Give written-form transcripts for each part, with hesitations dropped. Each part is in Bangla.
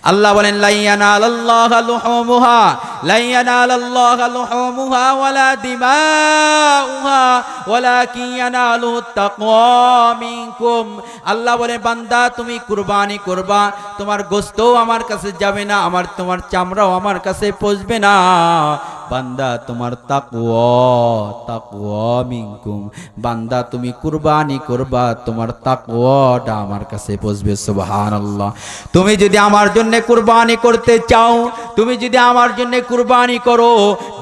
আল্লাহ বলেন লা ইয়ানালাল্লাহু লুহুমুহা ওয়ালা দিমাউহা ওয়ালাকিন ইয়ানালুহুত তাকওয়া মিনকুম। আল্লাহ বলেন বান্দা তুমি কুরবানি করবা, তোমার গোশতও আমার কাছে যাবে না, তোমার চামড়াও আমার কাছে পৌঁছবে না। বান্দা তোমার তাকওয়া মিনকুম, বান্দা তুমি কুরবানি করবা, তোমার তাকওয়াটা আমার কাছে পৌঁছবে। সুবহানাল্লাহ। তুমি যদি আমার জন্য কুরবানি করতে চাও, তুমি যদি আমার জন্য কুরবানি করো,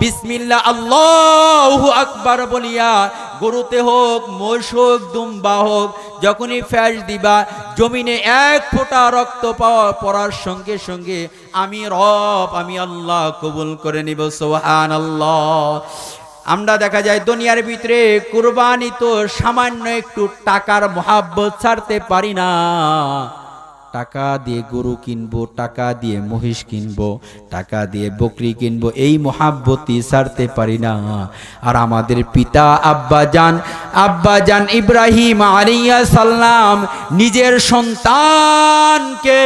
বিসমিল্লাহ আল্লাহু আকবার বলিয়া, গরুতে হোক, মোষ হোক, দুম্বা হোক, যখনই ফ্যাস দিবা, জমিনে এক ফোঁটা রক্ত পড়ার সঙ্গে সঙ্গে আমি রব, আমি আল্লাহ কবুল করে নিব। সুবহানাল্লাহ। আমরা দেখা যায় দুনিয়ার ভিতরে কুরবানি তো সামান্য একটু টাকার মহাব্বত ছাড়তে পারি না। টাকা দিয়ে গরু কিনবো, টাকা দিয়ে মহিষ কিনবো, টাকা দিয়ে বকরি কিনবো, এই মহাব্বতই ছাড়তে পারি না। আর আমাদের পিতা আব্বাজান ইব্রাহিম আলাইহিস সালাম নিজের সন্তানকে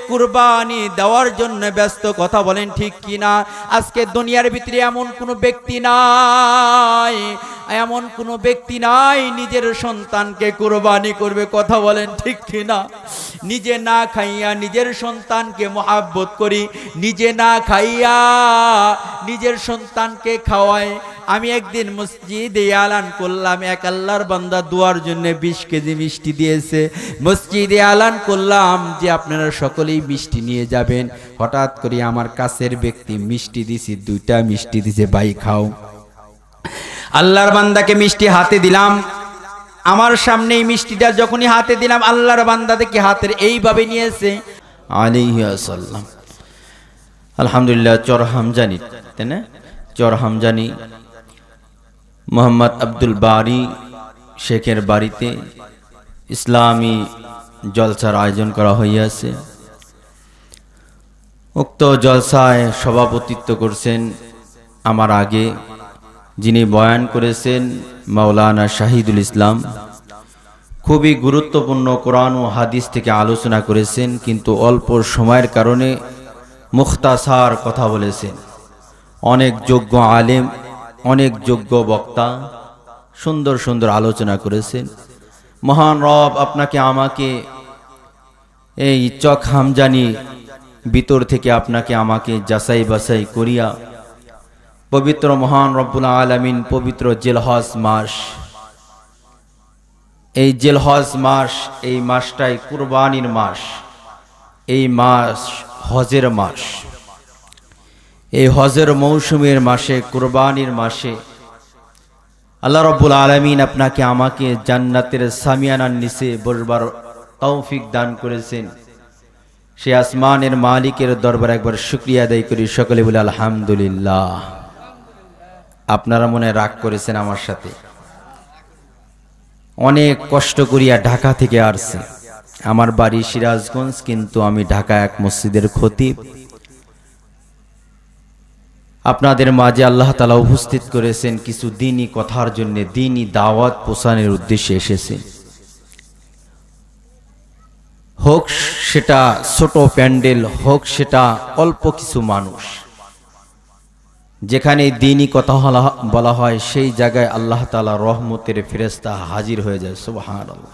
কুরবানি দেওয়ার জন্য ব্যস্ত। কথা বলেন ঠিক কিনা? আজকে দুনিয়ার ভিতরে এমন কোনো ব্যক্তি নাই নিজের সন্তানকে কুরবানি করবে। কথা বলেন ঠিক কিনা? নিজে না খাইয়া নিজের সন্তানকে মহাব্বত করি, নিজে না খাইয়া নিজের সন্তানকে খাওয়ায়। আমি একদিন মসজিদে এলান করলাম, এক আল্লাহর বান্দা দুয়ার জন্য 20 কেজি মিষ্টি দিয়েছে। মসজিদে এলান করলাম যে আপনারা সকলেই মিষ্টি নিয়ে যাবেন। হঠাৎ করে আমার কাছের ব্যক্তি মিষ্টি দিছি, 2টা মিষ্টি দিছে, ভাই খাও। আল্লাহর বান্দাকে মিষ্টি হাতে দিলাম, আমার সামনে এই মিষ্টিটা যখনই হাতে দিলাম, আল্লাহর বান্দা দেখি হাতের এইভাবে নিয়েছে আলাইহিস সালাম। আলহামদুলিল্লাহ। চর হামজানি, তাই না? চর হামজানি মোহাম্মদ আব্দুল বারি শেখের বাড়িতে ইসলামী জলসার আয়োজন করা হইয়াছে। উক্ত জলসায় সভাপতিত্ব করছেন আমার আগে যিনি বয়ান করেছেন মাওলানা শাহিদুল ইসলাম। খুবই গুরুত্বপূর্ণ কোরআন ও হাদিস থেকে আলোচনা করেছেন, কিন্তু অল্প সময়ের কারণে মুখতাসার কথা বলেছেন। অনেক যোগ্য আলেম, অনেক যোগ্য বক্তা সুন্দর সুন্দর আলোচনা করেছেন। মহান রব আপনাকে আমাকে এই চক হামজানি ভিতর থেকে আপনাকে আমাকে যাচাই বাছাই করিয়া পবিত্র মহান রব্বুল আলামিন পবিত্র জিলহজ মাস, এই জিলহজ মাস, এই মাসটাই কুরবানির মাস, এই মাস হজের মাস। এই হজের মৌসুমের মাসে, কুরবানির মাসে আল্লাহ রব্বুল আলামিন আপনাকে আমাকে জান্নাতের সামিয়ানার নিচে বসবার তৌফিক দান করেছেন। সে আসমানের মালিকের দরবারে একবার শুকরিয়া আদায় করি, সকলে বলে আলহামদুলিল্লাহ। আপনারা মনে রাগ করেছেন আমার সাথে, অনেক কষ্ট করিয়া ঢাকা থেকে আসছে। আমার বাড়ি সিরাজগঞ্জ, কিন্তু আমি ঢাকা এক মসজিদের খতিব। আপনাদের মাঝে আল্লাহ তাআলা উপস্থিত করেছেন কিছু দ্বীনি কথার জন্য, দ্বীনি দাওয়াত পৌঁছানোর উদ্দেশ্যে এসেছে। হোক সেটা ছোট প্যান্ডেল, হোক সেটা অল্প কিছু মানুষ, যেখানে দ্বীনি কথা বলা হয় সেই জায়গায় আল্লাহ তাআলা রহমতের ফেরেশতা হাজির হয়ে যায়। সুবহানাল্লাহ।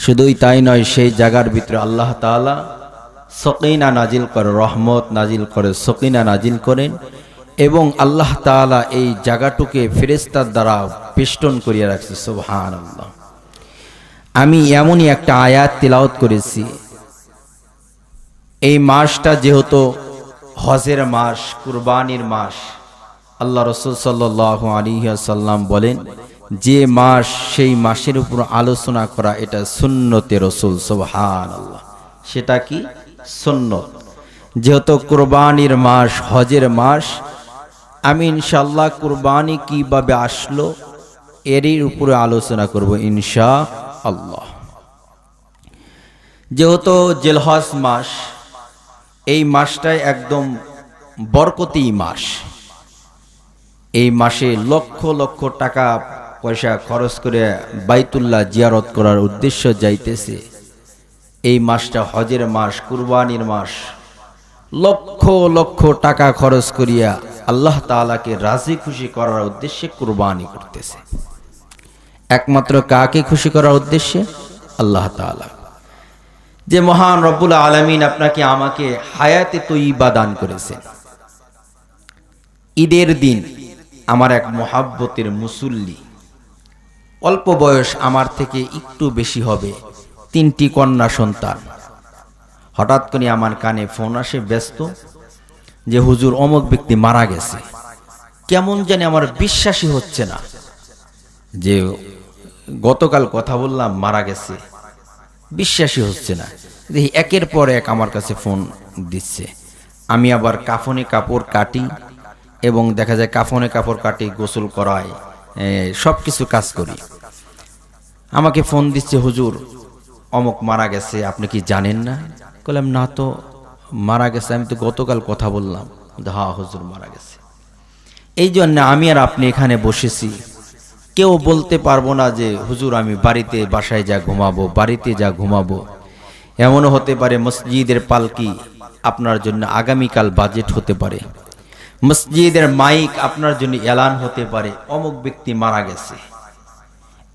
শুধুই তাই নয়, সেই জায়গার ভিতরে আল্লাহ তাআলা সকিনা নাজিল করে, রহমত নাজিল করে, সকিনা নাজিল করেন, এবং আল্লাহ তাআলা এই জায়গাটুকে ফেরেশতার দ্বারা বেষ্টন করিয়া রাখছে। সুবহানাল্লাহ। আমি এমনই একটা আয়াত তিলাওয়াত করেছি। এই মাসটা যেহেতু হজের মাস, কুরবানির মাস, আল্লাহ রাসূল সাল্লাল্লাহু আলাইহি ওয়াসাল্লাম বলেন যে মাস, সেই মাসের উপর আলোচনা করা এটা সুন্নতে রাসূল। সুবহানাল্লাহ। সেটা কি? সুন্নত। যেহেতু কুরবানির মাস, হজের মাস, আমি ইনশাআল্লাহ কুরবানি কিভাবে আসলো এরই উপরে আলোচনা করব ইনশাআল্লাহ। যেহেতু জিলহজ মাস, এই মাসটাই একদম বরকতি মাস। এই মাসে লক্ষ লক্ষ টাকা পয়সা খরচ করে বাইতুল্লাহ জিয়ারত করার উদ্দেশ্য যাইতেছে। এই মাসটা হজের মাস, কুরবানির মাস। লক্ষ লক্ষ টাকা খরচ করিয়া আল্লাহ তাআলাকে রাজি খুশি করার উদ্দেশ্যে কুরবানি করতেছে। একমাত্র কাকে খুশি করার উদ্দেশ্যে? আল্লাহ তাআলা। যে মহান রব্বুল আলামিন আপনাকে আমাকে হায়াতে তৈয়্যিবা দান করেছেন। ঈদের দিন আমার এক মুহাব্বতের মুসল্লি, অল্প বয়স, আমার থেকে একটু বেশি হবে, 3টি কন্যা সন্তান। হঠাৎ করে আমার কানে ফোন আসে ব্যস্ত, যে হুজুর অমুক ব্যক্তি মারা গেছে। কেমন জানি আমার বিশ্বাসই হচ্ছে না যে গতকাল কথা বললাম মারা গেছে, বিশ্বাসই হচ্ছে না। দেখি একের পর এক আমার কাছে ফোন দিচ্ছে। আমি আবার কাফনে কাপড় কাটি এবং দেখা যায় কাফনে কাপড় কাটি, গোসল করাই, সব কিছু কাজ করি। আমাকে ফোন দিচ্ছে, হুজুর অমুক মারা গেছে, আপনি কি জানেন না? বললাম না তো, মারা গেছে, আমি তো গতকাল কথা বললাম। হ্যাঁ হুজুর মারা গেছে। এই জন্য আমি আর আপনি এখানে বসেছি, কেউ বলতে পারবো না যে হুজুর আমি বাড়িতে বাসায় যা ঘুমাবো, বাড়িতে যা ঘুমাবো। এমনও হতে পারে মসজিদের পালকি আপনার জন্য আগামীকাল বাজেট হতে পারে, মসজিদের মাইক আপনার জন্য এলান হতে পারে অমুক ব্যক্তি মারা গেছে।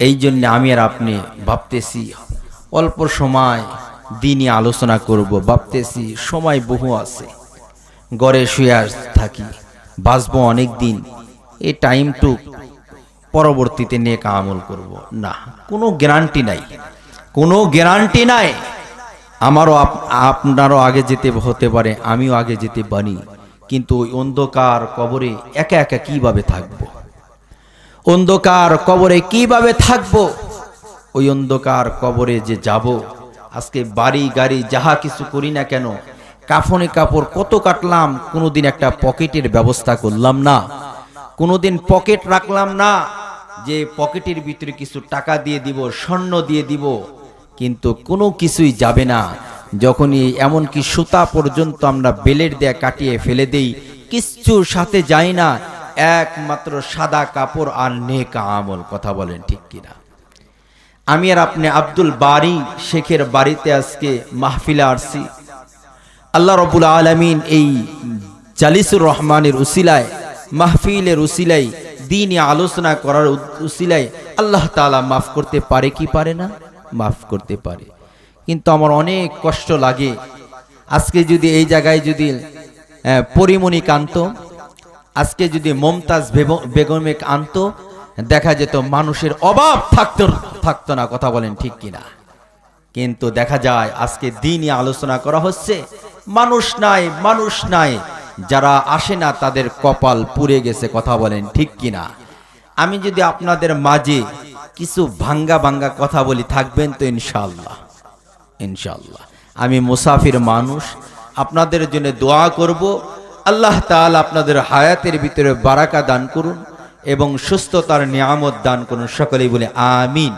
এই জন্য আমি আর আপনি ভাবতেছি অল্প সময় দিনই আলোচনা করব, ভাবতেছি সময় বহু আছে, ঘরে শুয়ে থাকি, বাঁচবো অনেক দিন, এই টাইমটু পরবর্তীতে নেক আমল করব। না, কোনো গ্যারান্টি নাই, কোনো গ্যারান্টি নাই। আমারও আপনারও আগে যেতে হতে পারে, আমিও আগে যেতে পারি, কিন্তু ওই অন্ধকার কবরে একা একা কিভাবে থাকবো? অন্ধকার কবরে কিভাবে থাকবো? ওই অন্ধকার কবরে যে যাব, আজকে বাড়ি গাড়ি যাহা কিছু করি না কেন, কাফনে কাপড় কত কাটলাম, কোনোদিন একটা পকেটের ব্যবস্থা করলাম না, কোনোদিন পকেট রাখলাম না যে পকেটের ভিতরে কিছু টাকা দিয়ে দিব, স্বর্ণ দিয়ে দিব, কিন্তু কোনো কিছুই যাবে না। যখনই এমনকি সুতা পর্যন্ত আমরা বেলের দিয়ে কাটিয়ে ফেলে দেই, কিচ্ছুর সাথে যায় না, একমাত্র সাদা কাপড় আর নেক আমল। কথা বলেন ঠিক কিনা? আমি আর আপনি আব্দুল বারী শেখের বাড়িতে আজকে মাহফিলে আসছি। আল্লাহ রাব্বুল আলামিন এই জালিসুর রহমানের উসিলায়, মাহফিলের উসিলায়, দ্বীনি আলোচনা করার উসিলায় আল্লাহ তাআলা মাফ করতে পারে কি পারে না? মাফ করতে পারে। কিন্তু আমার অনেক কষ্ট লাগে, আজকে যদি এই জায়গায় যদি পরিমণি কান্ত, আজকে যদি মমতাজ বেগমে আনতো, দেখা যেত মানুষের অভাব থাকতো না। কথা বলেন ঠিক কিনা? কিন্তু দেখা যায় আজকে দ্বীনি আলোচনা করা হচ্ছে, মানুষ নাই, মানুষ নাই, যারা আসে না তাদের কপাল পুড়ে গেছে। কথা বলেন ঠিক কিনা? আমি যদি আপনাদের মাঝে কিছু ভাঙ্গা ভাঙ্গা কথা বলি, থাকবেন তো ইনশাআল্লাহ? ইনশাআল্লাহ। আমি মুসাফির মানুষ, আপনাদের জন্য দোয়া করব, আল্লাহ তাআলা আপনাদের হায়াতের ভিতরে বারাকা দান করুন এবং সুস্থতার নিয়ামত দান করুন। সকলেই বলে আমিন।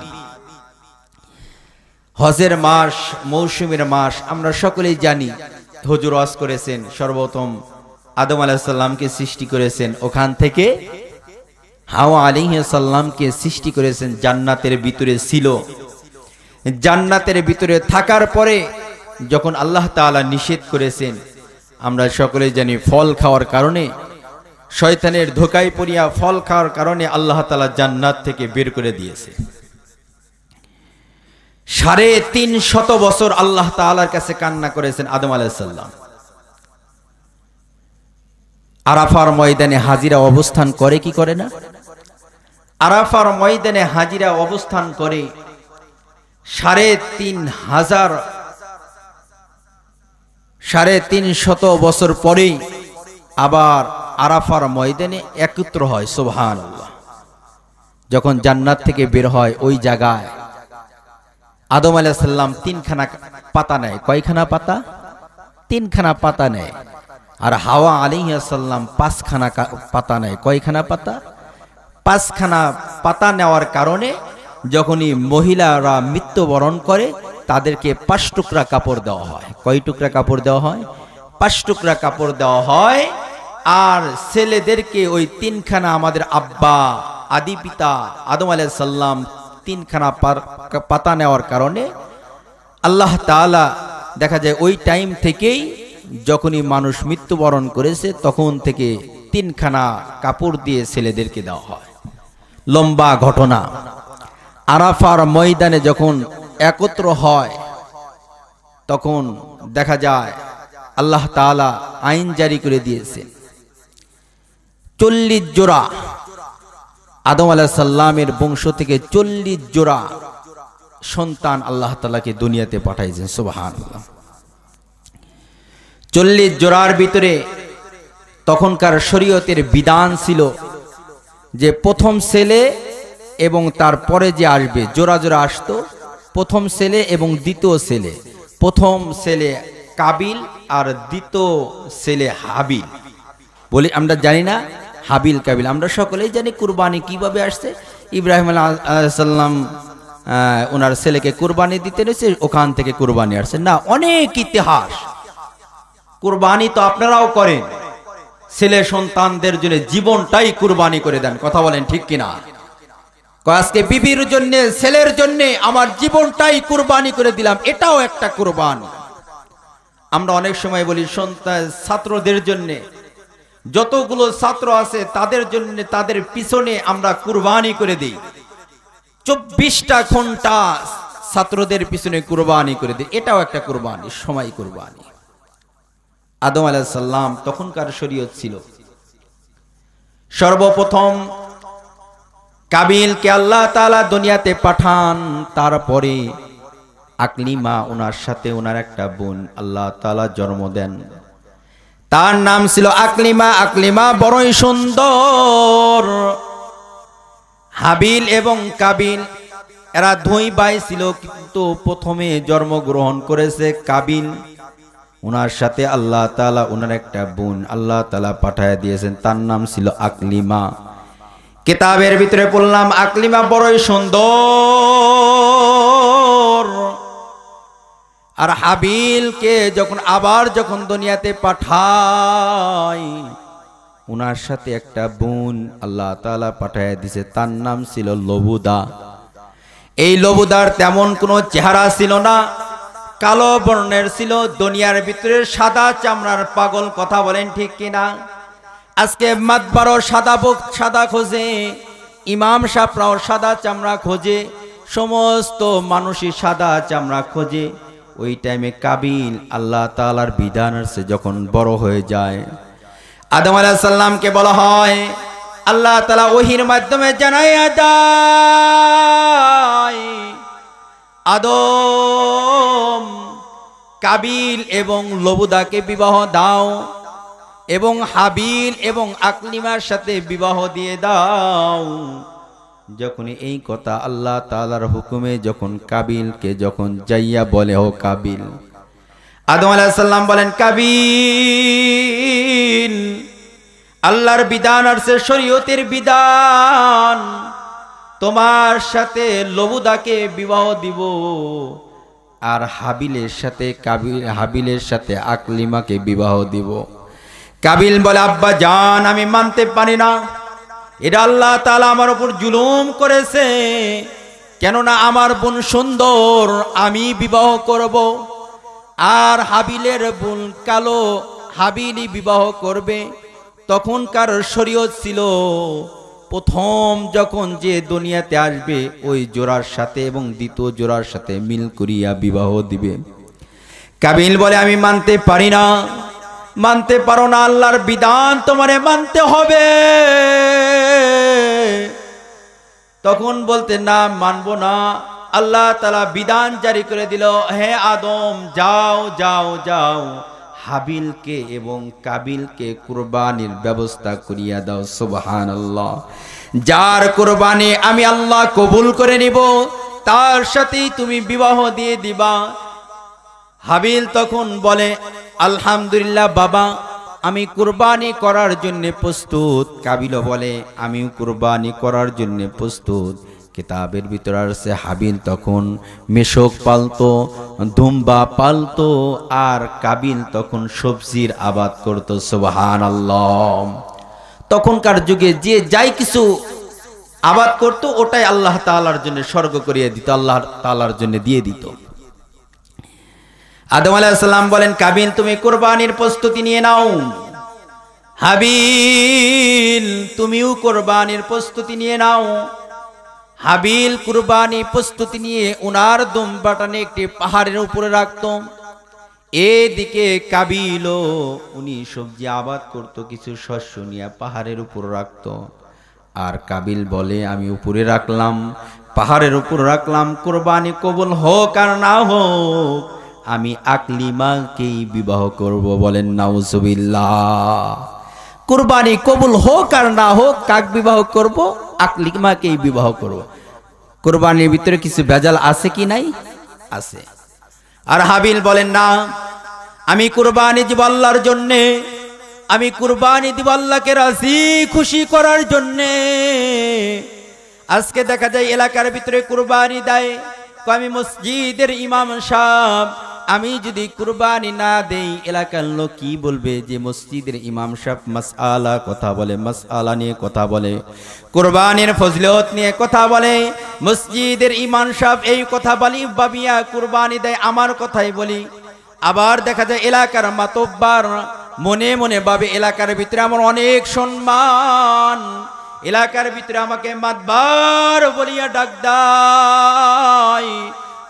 হজের মাস, মৌসুমের মাস, আমরা সকলেই জানি। হুজুর ওয়াজ করেছেন, সর্বপ্রথম আদম আলাইহিস সালামকে সৃষ্টি করেছেন, ওখান থেকে হাওয়া আলাইহিস সালামকে সৃষ্টি করেছেন, জান্নাতের ভিতরে ছিল। জান্নাতের ভিতরে থাকার পরে যখন আল্লাহ তাআলা নিষেধ করেছেন, আমরা সকলেই জানি ফল খাওয়ার কারণে, শয়তানের ধোঁকায় পড়িয়া ফল খাওয়ার কারণে আল্লাহ তাআলা জান্নাত থেকে বের করে দিয়েছে। 350 বছর আল্লাহ তাআলার কাছে কান্না করেছেন আদম আলাইহিস সালাম। আরাফার ময়দানে হাজিরা অবস্থান করে কি করে না? আরাফার ময়দানে হাজিরা অবস্থান করে 350 বছর পরেই আবার আরাফার ময়দানে একত্র হয়। সুবহানাল্লাহ। যখন জান্নাত থেকে বের হয়, ওই জায়গায় আদম আলাইহিস সালাম 3খানা পাতা নেয়। কয়খানা পাতা? 3খানা পাতা নেয়। আর হাওয়া আলাইহিস সালাম 5খানা পাতা নেয়। কয়খানা পাতা? 5খানা পাতা নেওয়ার কারণে যখনই মহিলারা মৃত্যুবরণ করে, তাদেরকে 5 টুকরা কাপড় দেওয়া হয়। কয় টুকরা কাপড় দেওয়া হয়? 5 টুকরা কাপড় দেওয়া হয়। আর ছেলেদেরকে ওই 3খানা, আমাদের আব্বা আদি পিতা আদম আলাইহিস সালাম 3খানা পাতা নেওয়ার কারণে আল্লাহ তাআলা দেখা যায় ওই টাইম থেকেই যখনই মানুষ মৃত্যুবরণ করেছে তখন থেকে 3খানা কাপড় দিয়ে ছেলেদেরকে দেওয়া হয়। লম্বা ঘটনা। আরাফার ময়দানে যখন একত্র হয় তখন দেখা যায় আল্লাহ তাআলা আইন জারি করে দিয়েছে 40 জোড়া আদম আলাইহিস সালামের বংশ থেকে 40 জোড়া সন্তান আল্লাহ তাআলাকে দুনিয়াতে পাঠাইছেন। সুবহানাল্লাহ। 40 জোড়ার ভিতরে তখনকার শরীয়তের বিধান ছিল যে প্রথম ছেলে এবং তারপরে যে আসবে জোড়া জোড়া আসতো, প্রথম ছেলে এবং দ্বিতীয় ছেলে, প্রথম ছেলে কাবিল আর দ্বিতীয় ছেলে হাবিল। বলি আমরা জানি না হাবিল কাবিল, আমরা সকলেই জানি কুরবানি কিভাবে আসছে। ইব্রাহিম আলাইহিস সালাম ওনার ছেলেকে কুরবানি দিতে রয়েছে, ওখান থেকে কুরবানি আসছে না। অনেক ইতিহাস। কুরবানি তো আপনারাও করেন, ছেলে সন্তানদের জন্য জীবনটাই কুরবানি করে দেন। কথা বলেন ঠিক কিনা? আজকে বিবির জন্য ছেলের জন্য আমার জীবনটাই কুরবানি করে দিলাম, এটাও একটা কুরবানি। আমরা অনেক সময় বলি সন্তান ছাত্রদের জন্য, যতগুলো ছাত্র আছে তাদের জন্য তাদের পিছনে আমরা কুরবানি করে দিই, 24টা ঘন্টা ছাত্রদের পিছনে কুরবানি করে দিই, এটাও একটা কুরবানি, সময় কুরবানি। আদম আলাইহিস সালাম তখনকার শরীয়ত ছিল সর্বপ্রথম কাবিলকে আল্লাহ তাআলা দুনিয়াতে পাঠান, তারপরে আকলিমা ওনার সাথে ওনার একটা বোন আল্লাহ তাআলা জন্ম দেন, তার নাম ছিল আকলিমা। আকলিমা বড়ই সুন্দর। হাবিল এবং কাবিল এরা দুই ভাই ছিল, কিন্তু প্রথমে জন্মগ্রহণ করেছে কাবিল। ওনার সাথে আল্লাহ তাআলা ওনার একটা বোন আল্লাহ তাআলা পাঠায় দিয়েছেন, তার নাম ছিল আকলিমা। কিতাবের ভিতরে পড়লাম আকলিমা বড়ই সুন্দর। আর হাবিলকে যখন দুনিয়াতে পাঠায় ওনার সাথে একটা বোন আল্লাহ তাআলা পাঠায় দিয়েছে, তার নাম ছিল লবুদা। এই লবুদার তেমন কোনো চেহারা ছিল না, কালো বর্ণের ছিল, দুনিয়ার ভিতরে সাদা চামড়ার পাগল। কথা বলেন ঠিক কিনা? আজকে মাতবারও সাদা খোঁজে, ইমাম সাহেবরাও সাদা চামড়া খোঁজে, সমস্ত মানুষই সাদা চামড়া খোঁজে। ওই টাইমে কাবিল আল্লাহ তাআলার বিধান আছে যখন বড় হয়ে যায়, আদম আলাইহিস সালামকে বলা হয়, আল্লাহ তাআলা ওহীর মাধ্যমে জানাইয়া দেয়, আদম কাবিল এবং লবুদাকে বিবাহ দাও এবং হাবিল এবং আকলিমার সাথে বিবাহ দিয়ে দাও। যখন এই কথা আল্লাহ তাআলার হুকুমে যখন কাবিলকে যখন যাইয়া বলে, ও কাবিল, আদম আলাইহিস সালাম বলেন, কাবিল আল্লাহর বিধান আছে, শরীয়তের বিধান, তোমার সাথে লবুদাকে বিবাহ দিব আর হাবিলের সাথে আকলিমাকে বিবাহ দিব। কাবিল বলে, আব্বা জান আমি মানতে পারি না, এটা আল্লাহ তাআলা আমার উপর জুলুম করেছে, কেননা আমার বোন সুন্দর, আমি বিবাহ করব, আর হাবিলের বোন কালো, হাবিলই বিবাহ করবে। তখনকার শরীয়ত ছিল প্রথম যখন যে দুনিয়াতে আসবে ওই জোড়ার সাথে এবং দ্বিতীয় জোড়ার সাথে মিল করিয়া বিবাহ দিবে। কাবিল বলে, আমি মানতে পারি না। মানতে পারো না, আল্লাহর বিধান তোমারে মানতে হবে। তখন বলতে, না মানবো না। আল্লাহ তাআলা বিধান জারি করে দিল, হে আদম যাও যাও যাও, হাবিলকে এবং কাবিলকে কুরবানির ব্যবস্থা করিয়া দাও। সুবহানাল্লাহ। যার কুরবানি আমি আল্লাহ কবুল করে নিব তার সাথেই তুমি বিবাহ দিয়ে দিবা। হাবিল তখন বলে, আলহামদুলিল্লাহ বাবা, আমি কুরবানি করার জন্য প্রস্তুত। কাবিলও বলে, আমিও কুরবানি করার জন্য প্রস্তুত। কিতাবের ভিতরে আছে হাবিল তখন মেশক পালতো, দুম্বা পালতো, আর কাবিল তখন সবজির আবাদ করত। সুবহানাল্লাহ। তখনকার যুগে যে যাই কিছু আবাদ করত ওটাই আল্লাহ তাআলার জন্য স্বর্গ করিয়ে দিত, আল্লাহ তাআলার জন্য দিয়ে দিত। আদম আলাইহিস সালাম বলেন, কাবিল তুমি কুরবানির প্রস্তুতি নিয়ে নাও। হাবিল তুমিও কুরবানির প্রস্তুতি নিয়ে নাও। হাবিল কুরবানি প্রস্তুতি নিয়ে উনার দুম্বাটানে একটি পাহাড়ের উপরে রাখত। এদিকে কাবিলও উনি সবজি আবাদ করত, কিছু শস্য নিয়ে পাহাড়ের উপর রাখত। আর কাবিল বলে, আমি উপরে রাখলাম, পাহাড়ের উপর রাখলাম, কুরবানি কবুল হোক আর না হোক আমি আকলিমাকেই বিবাহ করব। বলেন নাউজুবিল্লাহ। কুরবানি কবুল হোক আর না হোক কাক বিবাহ করব? আকলিমাকেই বিবাহ করব। কুরবানির ভিতরে কিছু ভেজাল আছে কি নাই? আছে। আর হাবিল বলেন, না, আমি কুরবানি দিব আল্লাহর জন্যে, আমি কুরবানি দিব আল্লাহকে রাজি খুশি করার জন্যে। আজকে দেখা যায় এলাকার ভিতরে কুরবানি দেয়, আমি মসজিদের ইমাম সাহেব, আমি যদি কুরবানি না দেই এলাকার লোক কি বলবে? যে মসজিদের ইমাম সাহেব মাসআলা কথা বলে, মাসআলা নিয়ে কথা বলে, কুরবানির ফজিলত নিয়ে কথা বলে। মসজিদের ইমাম সাহেব এই কথা বলি ভাবিয়া কুরবানি দেয়, আমার কথাই বলি। আবার দেখা যায় এলাকার মাতব্বার মনে মনে ভাবে, এলাকার ভিতরে আমার অনেক সম্মান, এলাকার ভিতরে আমাকে মাতবার বলিয়া ডাক দেয়।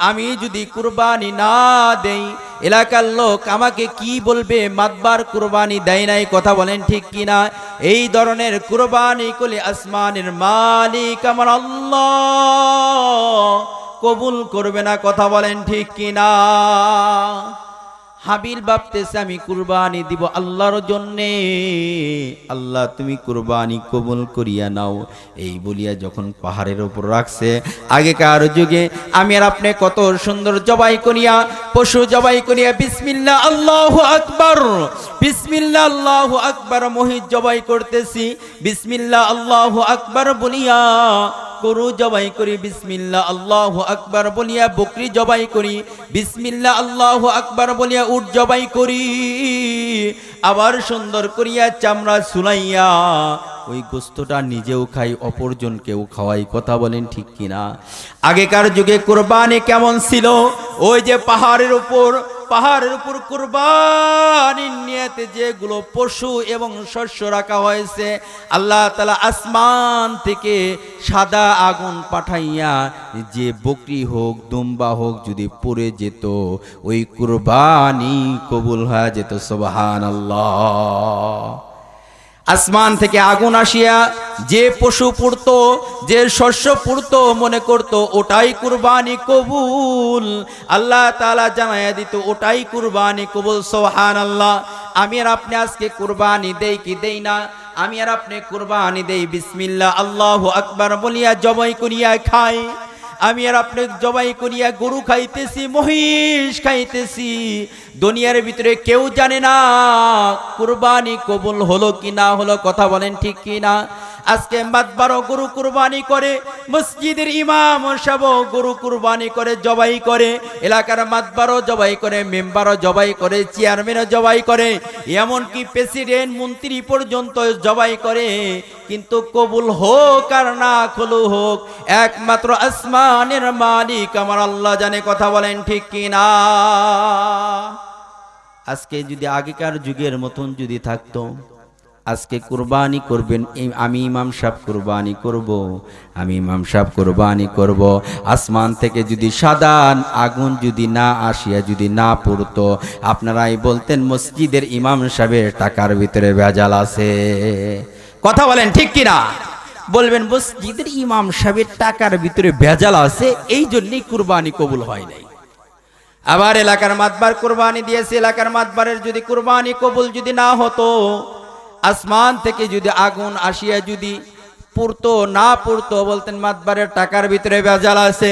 আমি যদি কুরবানি না দেই এলাকার লোক আমাকে কি বলবে? মাতবার কুরবানি দেয় নাই। কথা বলেন ঠিক কিনা? এই ধরনের কুরবানি করলে আসমানের মালিক আমার আল্লাহ কবুল করবে না। কথা বলেন ঠিক কিনা? হাবিল ভাবতেছে আমি কুরবানি দিব আল্লাহর জন্যে, আল্লাহ তুমি কুরবানি কবুল করিয়া নাও। এই বলিয়া যখন পাহাড়ের উপর রাখছে, আগেকার যুগে আমি আর আপনি কত সুন্দর জবাই করিয়া, পশু জবাই করিয়া বিসমিল্লাহ আল্লাহু আকবার, বিসমিল্লাহ আল্লাহু আকবার মহিষ জবাই করতেছি, বিসমিল্লাহ আল্লাহু আকবার বলিয়া গরু জবাই করি, বিসমিল্লাহ আল্লাহু আকবার বলিয়া বকরি জবাই করি, বিসমিল্লাহ আল্লাহু আকবার বলিয়া উট জবাই করি। আবার সুন্দর করিয়া চামড়া সুলাইয়া ওই গোস্তটা নিজেও খাই, অপরজনকেও খাওয়াই। কথা বলেন ঠিক কিনা? আগেকার যুগে কুরবানি কেমন ছিল? ওই যে পাহাড়ের উপর কুরবানির নিয়তে যেগুলো পশু এবং শস্য রাখা হয়েছে, আল্লাহ তাআলা আসমান থেকে সাদা আগুন পাঠাইয়া যে বকরি হোক দুম্বা হোক যদি পড়ে যেত, ওই কুরবানি কবুল হয়ে যেত। সুবহানাল্লাহ। আসমান থেকে আগুন আসিয়া যে পশু পুড়তো, যে শস্য পুড়তো, মনে করতো ওটাই কুরবানি কবুল। আল্লাহ তাআলা জানাইয়া দিত ওটাই কুরবানি কবুল। সুবহানাল্লাহ। আমি আর আপনি আজকে কুরবানি দেই কি দেই না? আমি আর আপনি কুরবানি দেই, বিসমিল্লাহ আল্লাহু আকবার বলিয়া জবাই করিয়া খাই। আমি আর আপনি জবাই করিয়া গরু খাইতেছি, মহিষ খাইতেছি, দুনিয়ার ভিতরে কেউ জানে না কুরবানি কবুল হলো কি না হলো। কথা বলেন ঠিক কি না? আজকে মাতবারও গরু কুরবানি করে, মসজিদের ইমাম সাহেব গরু কুরবানি করে, জবাই করে, এলাকার মাতবারও জবাই করে, মেম্বারও জবাই করে, চেয়ারম্যানও জবাই করে, এমনকি প্রেসিডেন্ট মন্ত্রী পর্যন্ত জবাই করে। কিন্তু কবুল হোক আর না কবুল হোক একমাত্র আসমানের মালিক আমার আল্লাহ জানে। কথা বলেন ঠিক কিনা? আজকে যদি আগেকার যুগের মতন যদি থাকতো, আজকে কুরবানি করবেন, আমি ইমাম সাহেব কুরবানি করব, আমি ইমাম সাহেব কুরবানি করব, আসমান থেকে যদি সাদা আগুন যদি না আসিয়া যদি না পড়তো, আপনারাই বলতেন মসজিদের ইমাম সাহেবের টাকার ভিতরে ভেজাল আছে। কথা বলেন ঠিক কিনা? বলবেন মসজিদের ইমাম সাহেবের টাকার ভিতরে ভেজাল আছে, এই জন্যই কুরবানি কবুল হয় নাই। আবার এলাকার মাতবার কুরবানি দিয়েছে, এলাকার মাতবারের যদি কুরবানি কবুল যদি না হতো, আসমান থেকে যদি আগুন আসিয়া যদি পড়তো না পড়তো, বলতেন মাতবারের টাকার ভিতরে ভেজাল আছে।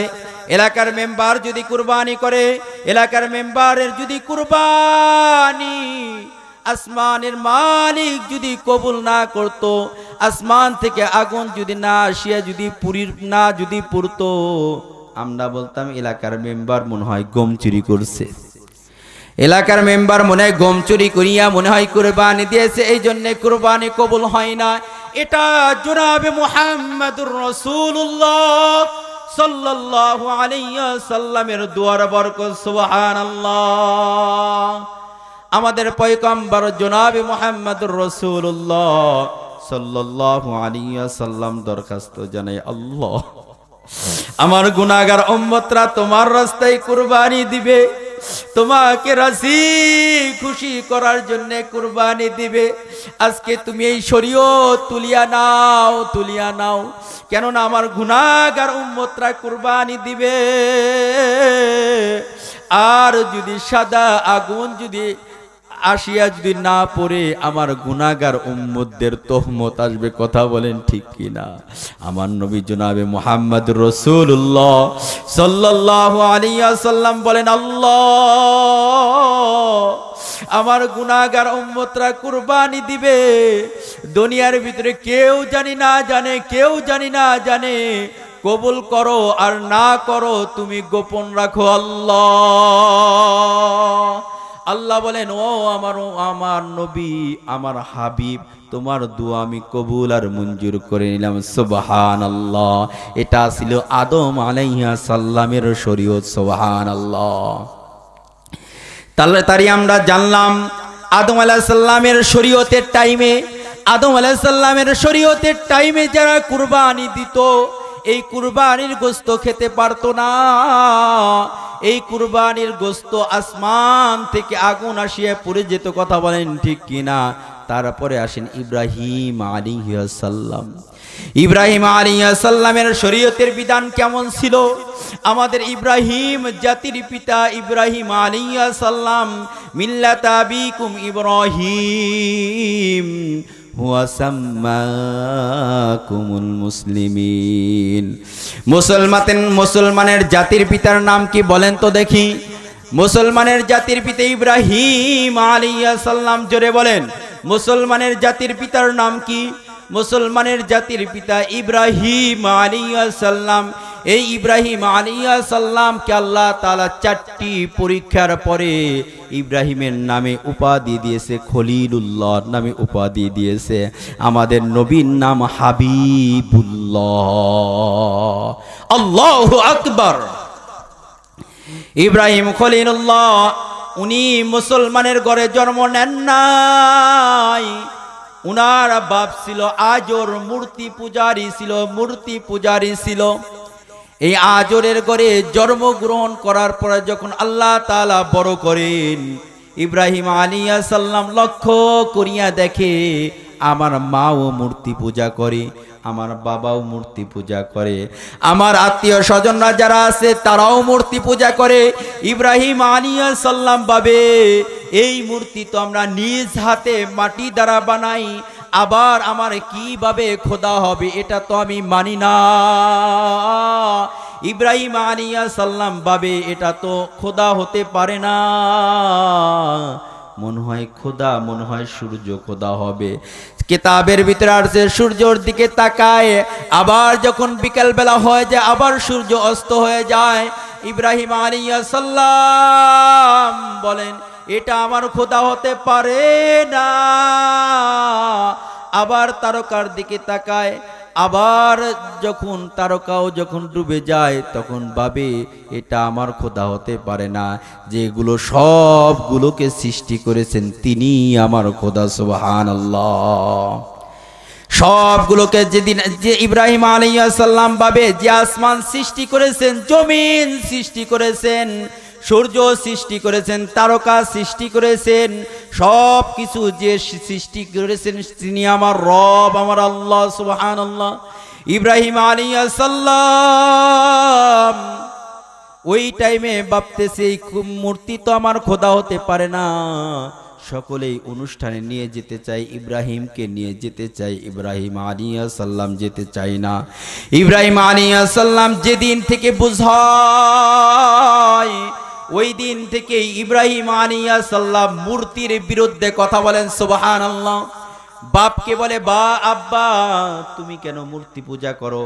এলাকার মেম্বার যদি কুরবানি করে, এলাকার মেম্বারের যদি কুরবানি আসমানের মালিক যদি কবুল না করতো, আসমান থেকে আগুন যদি না আসিয়া যদি পুরীর না যদি পড়তো, আমরা বলতাম এলাকার মেম্বার মনে হয় গম চুরি করছে, এলাকার মেম্বার মনে হয় গম চুরি করিয়া মনে হয় কুরবানি দিয়েছে, এই জন্য কুরবানি কবুল হয় না। এটা জনাবে মুহাম্মদুর রাসূলুল্লাহ সাল্লাল্লাহু আলাইহি ওয়াসাল্লামের দুয়ার বরকত সুবহানাল্লাহ। আমাদের পয়গম্বর জনাবে মুহাম্মদুর রাসূলুল্লাহ সাল্লাল্লাহু আলাইহি ওয়াসাল্লাম দরখাস্ত জানায়, আল্লাহ আমার গুনাহগার উম্মতরা তোমার রাস্তায় কুরবানি দিবে, তোমাকে রাজি খুশি করার জন্য কুরবানি দিবে। আজকে তুমি এই শরীয়ত তুলিয়া নাও, কেননা আমার গুনাহগার উম্মতরা কুরবানি দিবে। আর যদি সাদা আগুন যদি আসিয়া যদি না পড়ে আমার গুনাহগার উম্মতদের তহমত আসবে। কথা বলেন ঠিক কিনা? আমার নবী জনাবে মুহাম্মদুর রাসূলুল্লাহ সাল্লাল্লাহু আলাইহি ওয়াসাল্লাম বলেন, আল্লাহ আমার গুনাহগার উম্মতরা কুরবানি দিবে, দুনিয়ার ভিতরে কেউ জানি না জানে, কবুল করো আর না করো তুমি গোপন রাখো আল্লাহ। আল্লাহ বলেন, ও আমার নবী, আমার হাবিব, তোমার দোয়া আমি কবুল আর মঞ্জুর করে নিলাম। সুবহানাল্লাহ। এটা ছিল আদম আলাইহিস সালামের শরীয়ত। সুবহানাল্লাহ। তারই আমরা জানলাম আদম আলাইহিস সালামের শরীয়তের টাইমে যারা কুরবানি দিত, এই কুরবানির গোশত খেতে পারতো না। এই কুরবানির গোশত আসমান থেকে আগুন আসিয়া পড়ে যেত। কথা বলেন ঠিক কিনা? তারপরে আসেন ইব্রাহিম আলাইহিস সালাম। ইব্রাহিম আলাইহিস সালামের শরীয়তের বিধান কেমন ছিল? আমাদের ইব্রাহিম জাতির পিতা ইব্রাহিম আলাইহিস সালাম মিল্লাত আবিকুম ইব্রাহিম হুয়া সাম্মাকুমুল মুসলিমিন। মুসলমানের জাতির পিতার নাম কি বলেন তো দেখি? মুসলমানের জাতির পিতা ইব্রাহিম আলাইহিস সালাম। জোরে বলেন, মুসলমানের জাতির পিতার নাম কি? মুসলমানের জাতির পিতা ইব্রাহিম আলাইহিস সালাম। এই ইব্রাহিম আলাইহিস সালামকে আল্লাহ তাআলা 4টি পরীক্ষার পরে ইব্রাহিমের নামে উপাধি দিয়েছে, খলিলুল্লাহ নামে উপাধি দিয়েছে। আমাদের নবীর নাম হাবিবুল্লাহ। আল্লাহু আকবার। ইব্রাহিম খলিলুল্লাহ উনি মুসলমানের ঘরে জন্ম নেন নাই। উনার বাপ ছিল আজর, মূর্তি পূজারী ছিল। এই আজরের ঘরে জন্মগ্রহণ করার পরে যখন আল্লাহ তাআলা বড় করেন, ইব্রাহিম আলাইহিস সালাম লক্ষ্য করিয়া দেখে আমার মাও মূর্তি পূজা করে, আমার বাবাও মূর্তি পূজা করে, আমার আত্মীয় স্বজনরা যারা আছে তারাও মূর্তি পূজা করে। ইব্রাহিম আলাইহিস সালাম ভাবে এই মূর্তি তো আমরা নিজ হাতে মাটি দ্বারা বানাই, আবার আমার কিভাবে খোদা হবে, এটা তো আমি মানি না। ইব্রাহিম আলাইহিস সালাম ভাবে এটা তো খোদা হতে পারে না, মনে হয় সূর্য খোদা হবে। কিতাবের ভিতরে আসছে সূর্যের দিকে তাকায়, আবার যখন বিকেল বেলা হয়ে যায় আবার সূর্য অস্ত হয়ে যায়। ইব্রাহিম আলাইহিস সালাম বলেন এটা আমার খোদা হতে পারে না। আবার তারকার দিকে তাকায়, আবার যখন তারকাও যখন ডুবে যায় তখন ভাবে এটা আমার খোদা হতে পারে না, যেগুলো সবগুলোকে সৃষ্টি করেছেন তিনি আমার খোদা। সুবহানাল্লাহ। সবগুলোকে যেদিন যে ইব্রাহিম আলাইহিস সালাম ভাবে যে আসমান সৃষ্টি করেছেন, জমিন সৃষ্টি করেছেন, সূর্য সৃষ্টি করেছেন, তারকা সৃষ্টি করেছেন, সব কিছু যে সৃষ্টি করেছেন তিনি আমার রব, আমার আল্লাহ। সুবহানাল্লাহ। ইব্রাহিম আলাইহিস সালাম ওই টাইমে ভাবতেছে এই মূর্তি তো আমার খোদা হতে পারে না। সকলেই অনুষ্ঠানে নিয়ে যেতে চাই, ইব্রাহিমকে নিয়ে যেতে চাই, ইব্রাহিম আলাইহিস সালাম যেতে চাই না। ইব্রাহিম আলাইহিস সালাম যেদিন থেকে বুঝায় ওই দিন থেকে ইব্রাহিম আলাইহিস সালাম মূর্তির বিরুদ্ধে কথা বলেন। সুবহানাল্লাহ। বাপকে বলে, আব্বা তুমি কেন মূর্তি পূজা করো?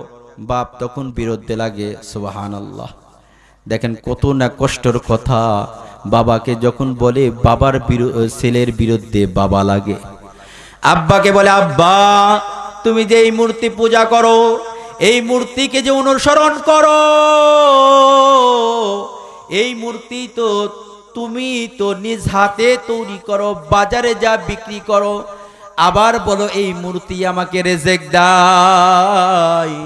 বাপ তখন বিরুদ্ধে লাগে। সুবহানাল্লাহ। দেখেন কত না কষ্টের কথা। বাবাকে যখন বলে বাবার ছেলের বিরুদ্ধে বাবা লাগে। আব্বাকে বলে, আব্বা তুমি যে এই মূর্তি পূজা করো, এই মূর্তিকে যে অনুসরণ করো, এই মূর্তি তো তুমি তো নিজ হাতে তৈরি করো, বাজারে যা বিক্রি করো, আবার বলো এই মূর্তি আমাকে রিজিক দেয়,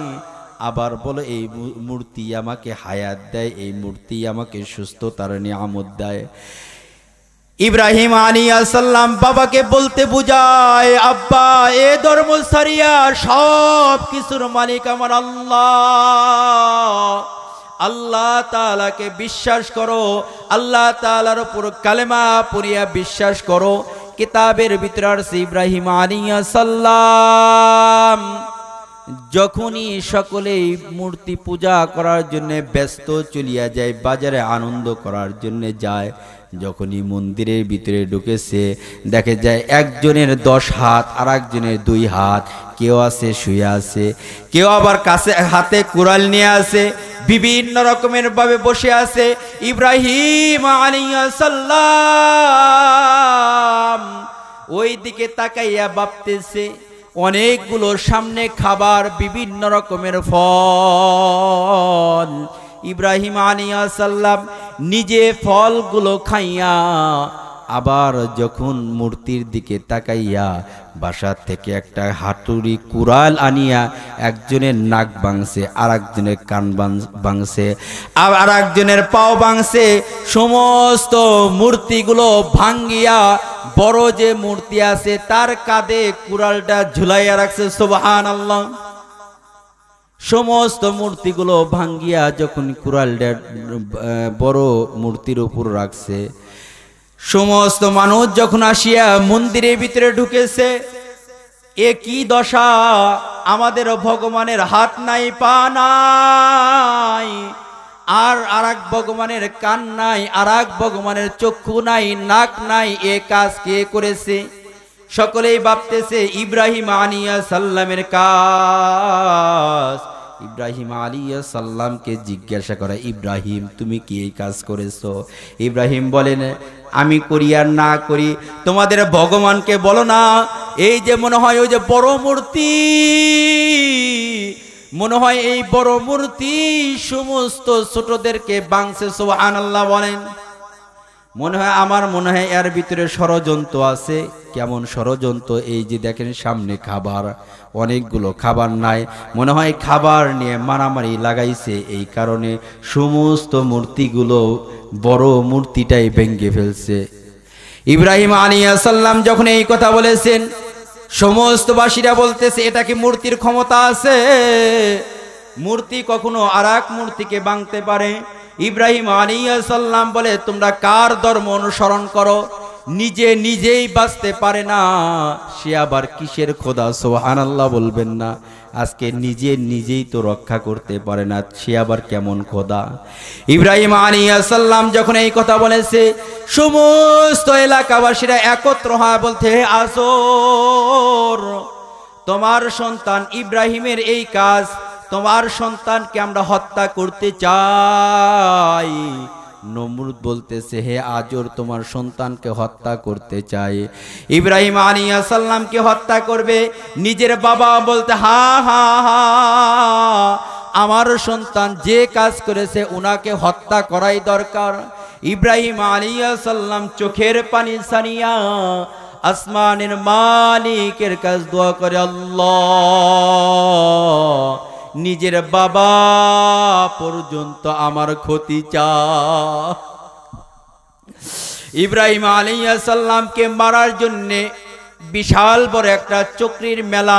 আবার বলো এই মূর্তি আমাকে হায়াত দেয়, এই মূর্তি আমাকে সুস্থতার নিয়ামত দেয়। ইব্রাহিম আলাইহিস সালাম বাবাকে বলতে বুঝায়, আব্বা এ ধর্ম ছাড়িয়া সব কিছুর মালিক আমার আল্লাহ, আল্লাহ তাআলাকে বিশ্বাস করো, আল্লাহ তাআলার উপর কালেমা পড়িয়া বিশ্বাস করো। কিতাবের ভিতরে আছে ইব্রাহিম আলাইহিস সালাম যখনই সকলেই মূর্তি পূজা করার জন্য ব্যস্ত চলিয়া যায়, বাজারে আনন্দ করার জন্য যায়, যখনই মন্দিরের ভিতরে ঢুকেছে দেখে যায় একজনের 10 হাত আর একজনের 2 হাত, কেউ আছে শুয়ে আছে, কেউ আবার কাছে হাতে কুড়াল নিয়ে আছে, বিভিন্ন রকমের ভাবে বসে আছে। ইব্রাহিম আলাইহিস সালাম ওই দিকে তাকাইয়া ভাবতেছে অনেকগুলো সামনে খাবার, বিভিন্ন রকমের ফল। ইব্রাহিম আলাইহিস সালাম নিজে ফলগুলো খাইয়া আবার যখন মূর্তির দিকে তাকাইয়া বাসা থেকে একটা হাতুড়ি কুড়াল আনিয়া একজনের নাক ভাঙছে, আর একজনের কান ভাঙছে, আর একজনের পাও ভাঙছে, সমস্ত মূর্তিগুলো ভাঙ্গিয়া বড় যে মূর্তি আছে তার কাঁধে কুড়ালটা ঝুলাইয়া রাখছে। সুবহানাল্লাহ। সমস্ত মূর্তিগুলো ভাঙ্গিয়া যখন কুড়ালটা বড় মূর্তির উপর রাখছে, সমস্ত মানুষ যখন আসিয়া মন্দিরের ভিতরে ঢুকেছে, এ কি দশা, আমাদের ভগবানের হাত নাই, পা নাই, আর আরেক ভগবানের কান নাই, আরেক ভগবানের চক্ষু নাই, নাক নাই, এ কাজ কে করেছে? সকলেই ভাবতেছে ইব্রাহিম আলাইহিস সালামের কাজ। ইব্রাহিম আলাইহিস সালামকে জিজ্ঞাসা করে, ইব্রাহিম তুমি কি এই কাজ করেছো? ইব্রাহিম বলেন, আমি করি আর না করি তোমাদের ভগবানকে বলো না। এই যে মনে হয় ওই যে বড় মূর্তি, মনে হয় এই বড় মূর্তি সমস্ত ছোটদেরকে ভাঙছে। সুবহানাল্লাহ বলেন। মনে হয় আমার মনে হয় এর ভিতরে ষড়যন্ত্র আছে। কেমন ষড়যন্ত্র? এই যে দেখেন সামনে খাবার, অনেকগুলো খাবার নাই, মনে হয় খাবার নিয়ে মারামারি লাগাইছে, এই কারণে সমস্ত মূর্তিগুলো বড় মূর্তিটাই ভেঙে ফেলছে। ইব্রাহিম আলাইহিস সালাম যখন এই কথা বলেছেন, সমস্ত বাসীরা বলতেছে এটা কি মূর্তির ক্ষমতা আছে? মূর্তি কখনো আরেক মূর্তিকে ভাঙতে পারে? ইব্রাহিম আলাইহিস সালাম বলে, তোমরা কার ধর্ম অনুসরণ করো? নিজে নিজেই বাঁচতে পারে না, সে আবার কিসের খোদা? সুবহানাল্লাহ বলবেন না। আজকে নিজে নিজেই তো রক্ষা করতে পারে না, সে আবার কেমন খোদা? ইব্রাহিম আলাইহিস সালাম যখন এই কথা বলেছে, সমস্ত এলাকাবাসীরা একত্র হয় বলতে, আসর তোমার সন্তান ইব্রাহিমের এই কাজ, তোমার সন্তানকে আমরা হত্যা করতে চাই। নমরুদ বলতেছে, হে আজর তোমার সন্তানকে হত্যা করতে চাই। ইব্রাহিম আলাইহিস সালামকে হত্যা করবে। নিজের বাবা বলতে, হা হা হা, আমার সন্তান যে কাজ করেছে উনাকে হত্যা করাই দরকার। ইব্রাহিম আলাইহিস সালাম চোখের পানি ছাড়িয়া আসমানের মালিকের কাছে দোয়া করে, আল্লাহ নিজের বাবা পর্যন্ত আমার ক্ষতি চা। ইব্রাহিম আলাইহিস সালামকে মারার জন্য বিশাল বড় একটা চক্রীর মেলা।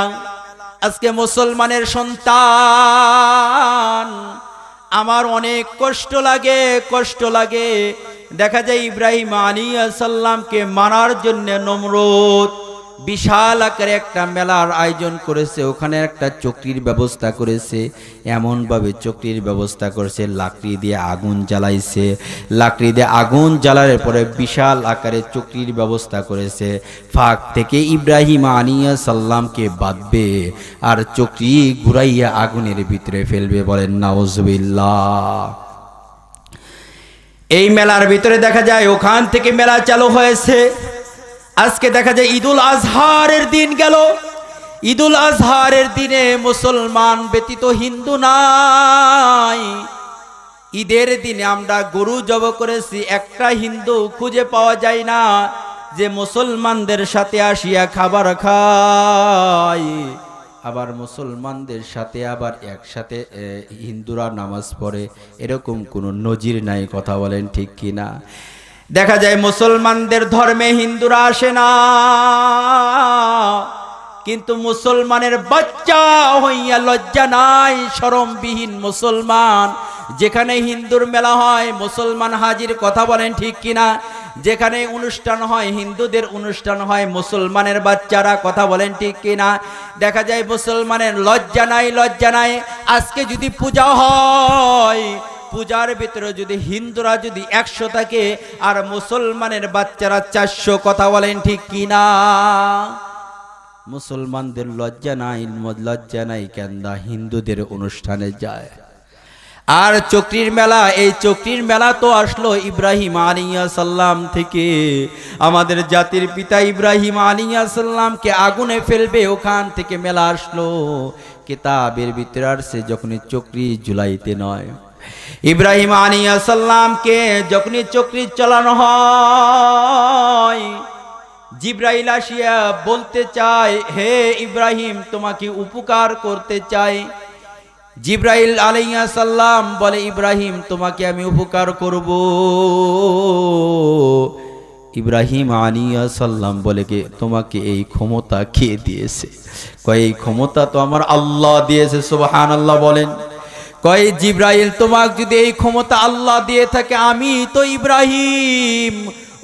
আজকে মুসলমানের সন্তান, আমার অনেক কষ্ট লাগে। দেখা যায় ইব্রাহিম আলাইহিস সালামকে মারার জন্য নমরুদ বিশাল আকারে একটা মেলার আয়োজন করেছে, ওখানে একটা চক্রীর ব্যবস্থা করেছে। এমনভাবে চক্রীর ব্যবস্থা করেছে, লাকড়ি দিয়ে আগুন জ্বালাইছে, লাকড়ি দিয়ে আগুন জ্বালার পরে বিশাল আকারে চক্রীর ব্যবস্থা করেছে। ফাঁক থেকে ইব্রাহিম আলাইহিস সালামকে বাঁধবে আর চক্রী ঘুরাইয়া আগুনের ভিতরে ফেলবে। বলেন নাউজুবিল্লাহ। এই মেলার ভিতরে দেখা যায় ওখান থেকে মেলা চালু হয়েছে। আজকে দেখা যায় ঈদুল আজহারের দিন গেল, ঈদুল আজহারের দিনে মুসলমান ব্যতীত হিন্দু নাই। ঈদের দিনে আমরা গরু জব করেছি, একটা হিন্দু খুঁজে পাওয়া যায় না যে মুসলমানদের সাথে আসিয়া খাবার খায়। আবার মুসলমানদের সাথে আবার একসাথে হিন্দুরা নামাজ পড়ে, এরকম কোনো নজির নাই। কথা বলেন ঠিক কিনা? দেখা যায় মুসলমানদের ধর্মে হিন্দুরা আসে না, কিন্তু মুসলমানের বাচ্চা হইয়া লজ্জা নাই, শরমবিহীন মুসলমান। যেখানে হিন্দুর মেলা হয় মুসলমান হাজির। কথা বলেন ঠিক কিনা? যেখানে অনুষ্ঠান হয়, হিন্দুদের অনুষ্ঠান হয়, মুসলমানের বাচ্চারা। কথা বলেন ঠিক কিনা? দেখা যায় মুসলমানের লজ্জা নাই, লজ্জা নাই। আজকে যদি পূজা হয়, পূজার ভিতরে যদি হিন্দুরা যদি 100 থাকে আর মুসলমানের বাচ্চারা 400। কথা বলেন ঠিক কিনা? মুসলমানদের লজ্জা নাই, লজ্জা নাই কেন্দা হিন্দুদের অনুষ্ঠানে যায়। আর চক্রীর মেলা, এই চক্রীর মেলা তো আসলো ইব্রাহিম আলাইহিস সালাম থেকে। আমাদের জাতির পিতা ইব্রাহিম আলাইহিস সালামকে আগুনে ফেলবে, ওখান থেকে মেলা আসলো। কিতাবের ভিতরে আসছে যখনই চক্রী জুলাইতে নয়, ইব্রাহিম আলাইহিস সালামকে যখনই চক্রী চালানো হয়, জিব্রাইল আসিয়া বলতে চায়, হে ইব্রাহিম তোমাকে উপকার করতে চাই। জিব্রাইল আলাইহিস সালাম বলে, ইব্রাহিম তোমাকে আমি উপকার করব। ইব্রাহিম আলাইহিস সালাম বলে, কে তোমাকে এই ক্ষমতা কে দিয়েছে? কয় এই ক্ষমতা তো আমার আল্লাহ দিয়েছে। সুবহানাল্লাহ বলেন। কয় জিব্রাইল তোমাকে যদি এই ক্ষমতা আল্লাহ দিয়ে থাকে, আমি তো ইব্রাহিম,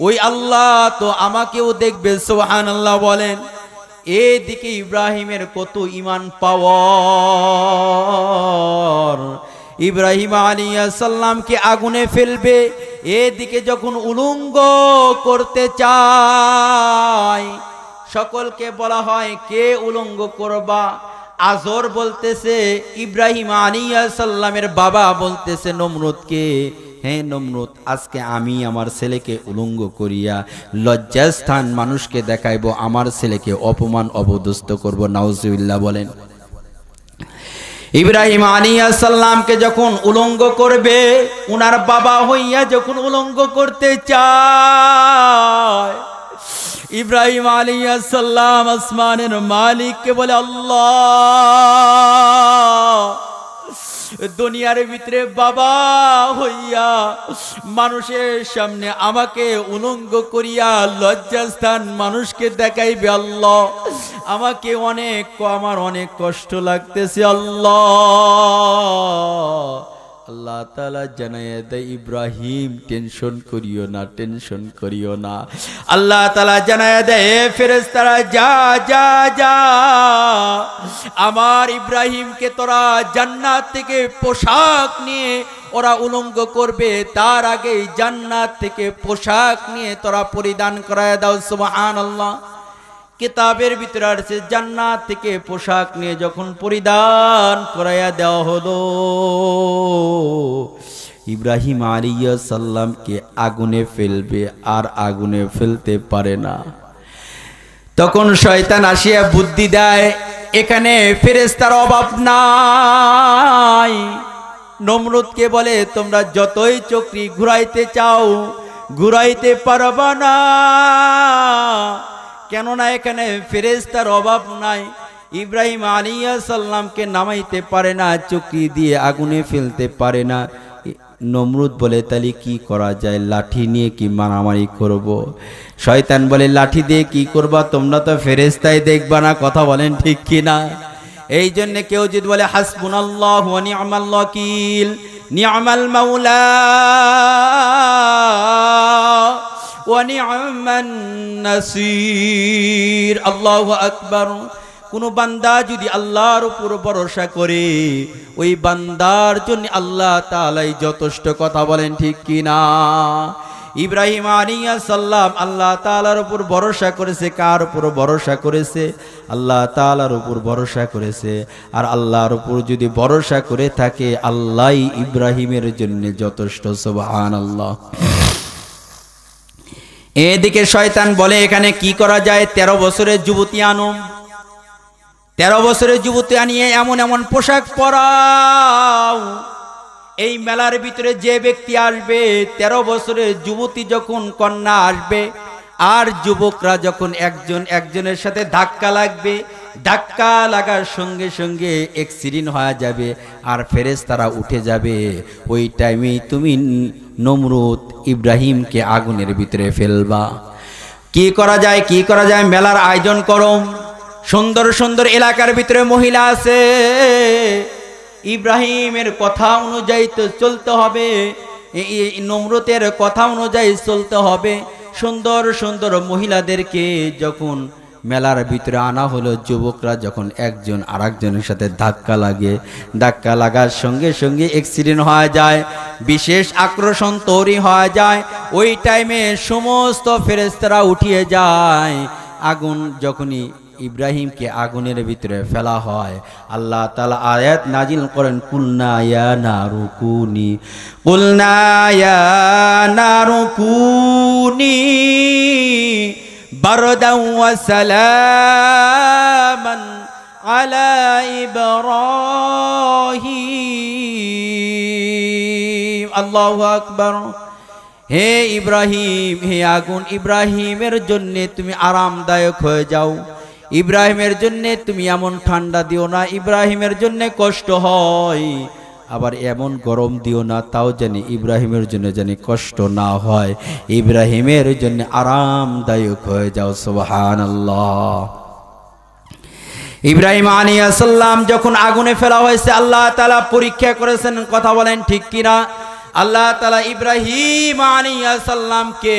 ওই আল্লাহ তো আমাকেও দেখবে। সুবহানাল্লাহ বলেন। এদিকে ইব্রাহিমের কত ঈমান পাওয়ার। ইব্রাহিম আলাইহিস সালামকে আগুনে ফেলবে, এদিকে যখন উলঙ্গ করতে চায়, সকলকে বলা হয় কে উলঙ্গ করবা? আজর বলতেছে ইব্রাহিম আলাইহিস সালামের বাবা বলতেছে নমরুদকে, হে নমরুদ আজকে আমি আমার ছেলেকে উলঙ্গ করিয়া লজ্জাস্থান মানুষকে দেখাইব, আমার ছেলেকে অপমান অপদস্থ করব। নাউজুবিল্লাহ বলেন। ইব্রাহিম আলাইহিস সালামকে যখন উলঙ্গ করবে, উনার বাবা হইয়া যখন উলঙ্গ করতে চায়, ইব্রাহিম আলাইহিস সালাম আসমানের মালিককে বলে, আল্লাহ দুনিয়ার ভিতরে বাবা হইয়া মানুষের সামনে আমাকে উলঙ্গ করিয়া লজ্জাস্থান মানুষকে দেখাইবে। আল্লাহ আমার অনেক কষ্ট লাগতেছে। আল্লাহ তাআলা জানায় দেয়, ইব্রাহিম টেনশন করিও না, টেনশন করিও না। আল্লাহ তাআলা জানায় দেয়, ফেরেশতারা যা যা যা, আমার ইব্রাহিমকে তোরা জান্নাত থেকে পোশাক নিয়ে ওরা উলঙ্গ করবে, তার আগেই জান্নাত থেকে পোশাক নিয়ে তোরা পরিধান করায় দাও। সুবহানাল্লাহ। কিতাবের ভিতরে আছে জান্নাত থেকে পোশাক নিয়ে যখন পরিধান করাইয়া দেওয়া হলো, ইব্রাহিম আলাইহিস সালামকে আগুনে ফেলবে, আর আগুনে ফেলতে পারে না। তখন শয়তান আসিয়া বুদ্ধি দেয়, এখানে ফেরেশতার অভাব নাই। নমরুদকে বলে, তোমরা যতই চক্রী ঘুরাইতে চাও ঘুরাইতে পারবা না, কেননা এখানে ফেরেশতার অভাব নাই। ইব্রাহিম আলাইহিস সালামকে নামাইতে পারে না, চক্রী দিয়ে আগুনে ফেলতে পারে না। নমরুদ বলে, তাহলে কি করা যায়? লাঠি নিয়ে কি মারামারি করব? শয়তান বলে, লাঠি দিয়ে কি করবা? তোমরা তো ফেরেশতাই দেখবা না। কথা বলেন ঠিক কিনা? এই জন্য কেউ যদি বলে হাসবুনাল্লাহু ওয়া নি'মাল ওয়াকিল, নি'মাল মাওলা ওয়া নি'মান নাসির, আল্লাহু আকবার। কোন বান্দা যদি আল্লাহর উপর ভরসা করে, ওই বান্দার জন্য আল্লাহ তাআলাই যথেষ্ট। কথা বলেন ঠিক কিনা? ইব্রাহিম আলাইহিস সালাম আল্লাহ তাআলার উপর ভরসা করেছে। কার উপর ভরসা করেছে? আল্লাহ তাআলার উপর ভরসা করেছে। আর আল্লাহর উপর যদি ভরসা করে থাকে, আল্লাহই ইব্রাহিমের জন্য যথেষ্ট। সুবহানাল্লাহ। এদিকে শয়তান বলে, এখানে কি করা যায়? 13 বছরের যুবতী আনো। 13 বছরের যুবতী আনিয়ে এমন এমন পোশাক পরাও। এই মেলার ভিতরে যে ব্যক্তি আসবে, 13 বছরের যুবতী যখন কন্যা আসবে, আর যুবকরা যখন একজন একজনের সাথে ধাক্কা লাগবে, ধাক্কা লাগার সঙ্গে সঙ্গে অ্যাক্সিডেন্ট হয়ে যাবে আর ফেরেশতারা উঠে যাবে। ওই টাইমে তুমি নমরুদ ইব্রাহিমকে আগুনের ভিতরে ফেলবা। কি করা যায়, কি করা যায়? মেলার আয়োজন করো, সুন্দর সুন্দর এলাকার ভিতরে মহিলা আছে, ইব্রাহিমের কথা অনুযায়ী তো চলতে হবে, নমরুদের কথা অনুযায়ী চলতে হবে। সুন্দর সুন্দর মহিলাদেরকে যখন মেলার ভিতরে আনা হলো, যুবকরা যখন একজন আরেকজনের সাথে ধাক্কা লাগে, ধাক্কা লাগার সঙ্গে সঙ্গে অ্যাক্সিডেন্ট হয়ে যায়, বিশেষ আকর্ষণ তৈরি হয়ে যায়। ওই টাইমে সমস্ত ফেরেশতারা উঠিয়ে যায়। আগুন যখনই ইব্রাহিমকে আগুনের ভিতরে ফেলা হয়, আল্লাহ তাআলা আয়াত নাজিল করেন, কুলনা ইয়া নারু কুনি, কুলনা ইয়া নারু কুনি বারদান ওয়া সালামান আলা ইব্রাহিম। আল্লাহু আকবার। হে ইব্রাহিম, হে আগুন, ইব্রাহিমের জন্য তুমি আরামদায়ক হয়ে যাও, ইব্রাহিমের জন্য তুমি এমন ঠান্ডা দিও না, ইব্রাহিমের জন্য কষ্ট হয়, আবার এমন গরম দিও না, তাও জানি ইব্রাহিমের জন্য জানি কষ্ট না হয়, ইব্রাহিমের জন্য আরামদায়ক হয়ে যাও। সুবহানাল্লাহ। ইব্রাহিম আলাইহিস সালাম যখন আগুনে ফেলা হয়েছে, আল্লাহ তাআলা পরীক্ষা করেছেন। কথা বলেন ঠিক কিনা? আল্লাহ তাআলা ইব্রাহিম আলাইহিস সালামকে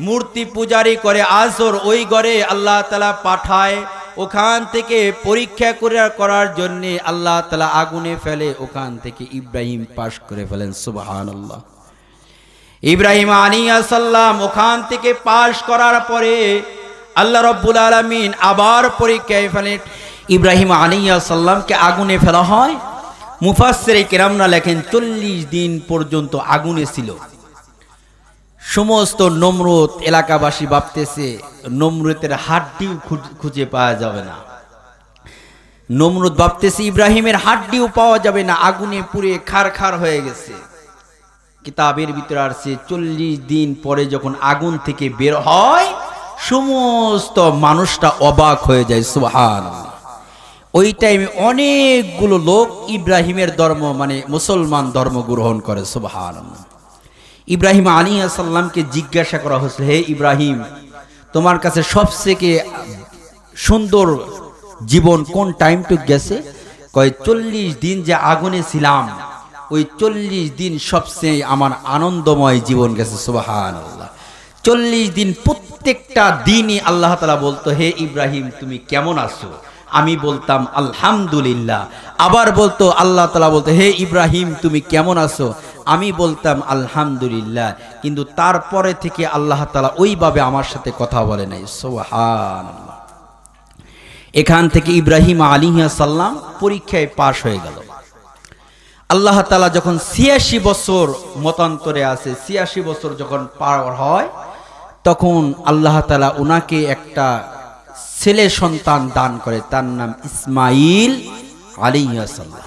মূর্তি পূজারি করে আসর ওই ঘরে আল্লাহ তাআলা পাঠায়। ওখান থেকে পরীক্ষা করার জন্য আল্লাহ তাআলা আগুনে ফেলে, ওখান থেকে ইব্রাহিম পাশ করে ফেলেন। সুবহানাল্লাহ। ইব্রাহিম আলাইহিস সালাম ওখান থেকে পাশ করার পরে আল্লাহ রাব্বুল আলামিন আবার পরীক্ষায় ফেলেন। ইব্রাহিম আলাইহিস সালামকে আগুনে ফেলা হয়। মুফাসসিরে কিরামরা লেখেন 40 দিন পর্যন্ত আগুনে ছিল। সমস্ত নমরুদ এলাকাবাসী ভাবতেছে নমরুদের হাড্ডিও খুঁজে পাওয়া যাবে না। নমরুদ ভাবতেছে ইব্রাহিমের হাড্ডিও পাওয়া যাবে না, আগুনে পুড়ে খারখার হয়ে গেছে। কিতাবের ভিতরে আসছে 40 দিন পরে যখন আগুন থেকে বের হয়, সমস্ত মানুষটা অবাক হয়ে যায়। সুবহানাল্লাহ। ওই টাইমে অনেকগুলো লোক ইব্রাহিমের ধর্ম মানে মুসলমান ধর্ম গ্রহণ করে। সুবহানাল্লাহ। ইব্রাহিম আলাইহিস সালামকে জিজ্ঞাসা করা হয়েছে, হে ইব্রাহিম, তোমার কাছে সবথেকে সুন্দর জীবন কোন টাইমটুক গেছে? কয় 40 দিন যে আগুনে ছিলাম, ওই 40 দিন সবচেয়ে আমার আনন্দময় জীবন গেছে। সুবহানাল্লাহ। 40 দিন প্রত্যেকটা দিনই আল্লাহ তাআলা বলতো, হে ইব্রাহিম তুমি কেমন আছো? আমি বলতাম আলহামদুলিল্লাহ। আবার বলতো আল্লাহ তাআলা বলতো, হে ইব্রাহিম তুমি কেমন আছো? আমি বলতাম আলহামদুলিল্লাহ। কিন্তু তারপরে থেকে আল্লাহ তাআলা ওইভাবে আমার সাথে কথা বলে নাই। সুবহানাল্লাহ। এখান থেকে ইব্রাহিম আলাইহিস সালাম পরীক্ষায় পাশ হয়ে গেল। আল্লাহ তাআলা যখন 86 বছর মতান্তরে আছে, 86 বছর যখন পার হয়, তখন আল্লাহ তাআলা ওনাকে একটা ছেলে সন্তান দান করে, তার নাম ইসমাইল আলাইহিস সালাম।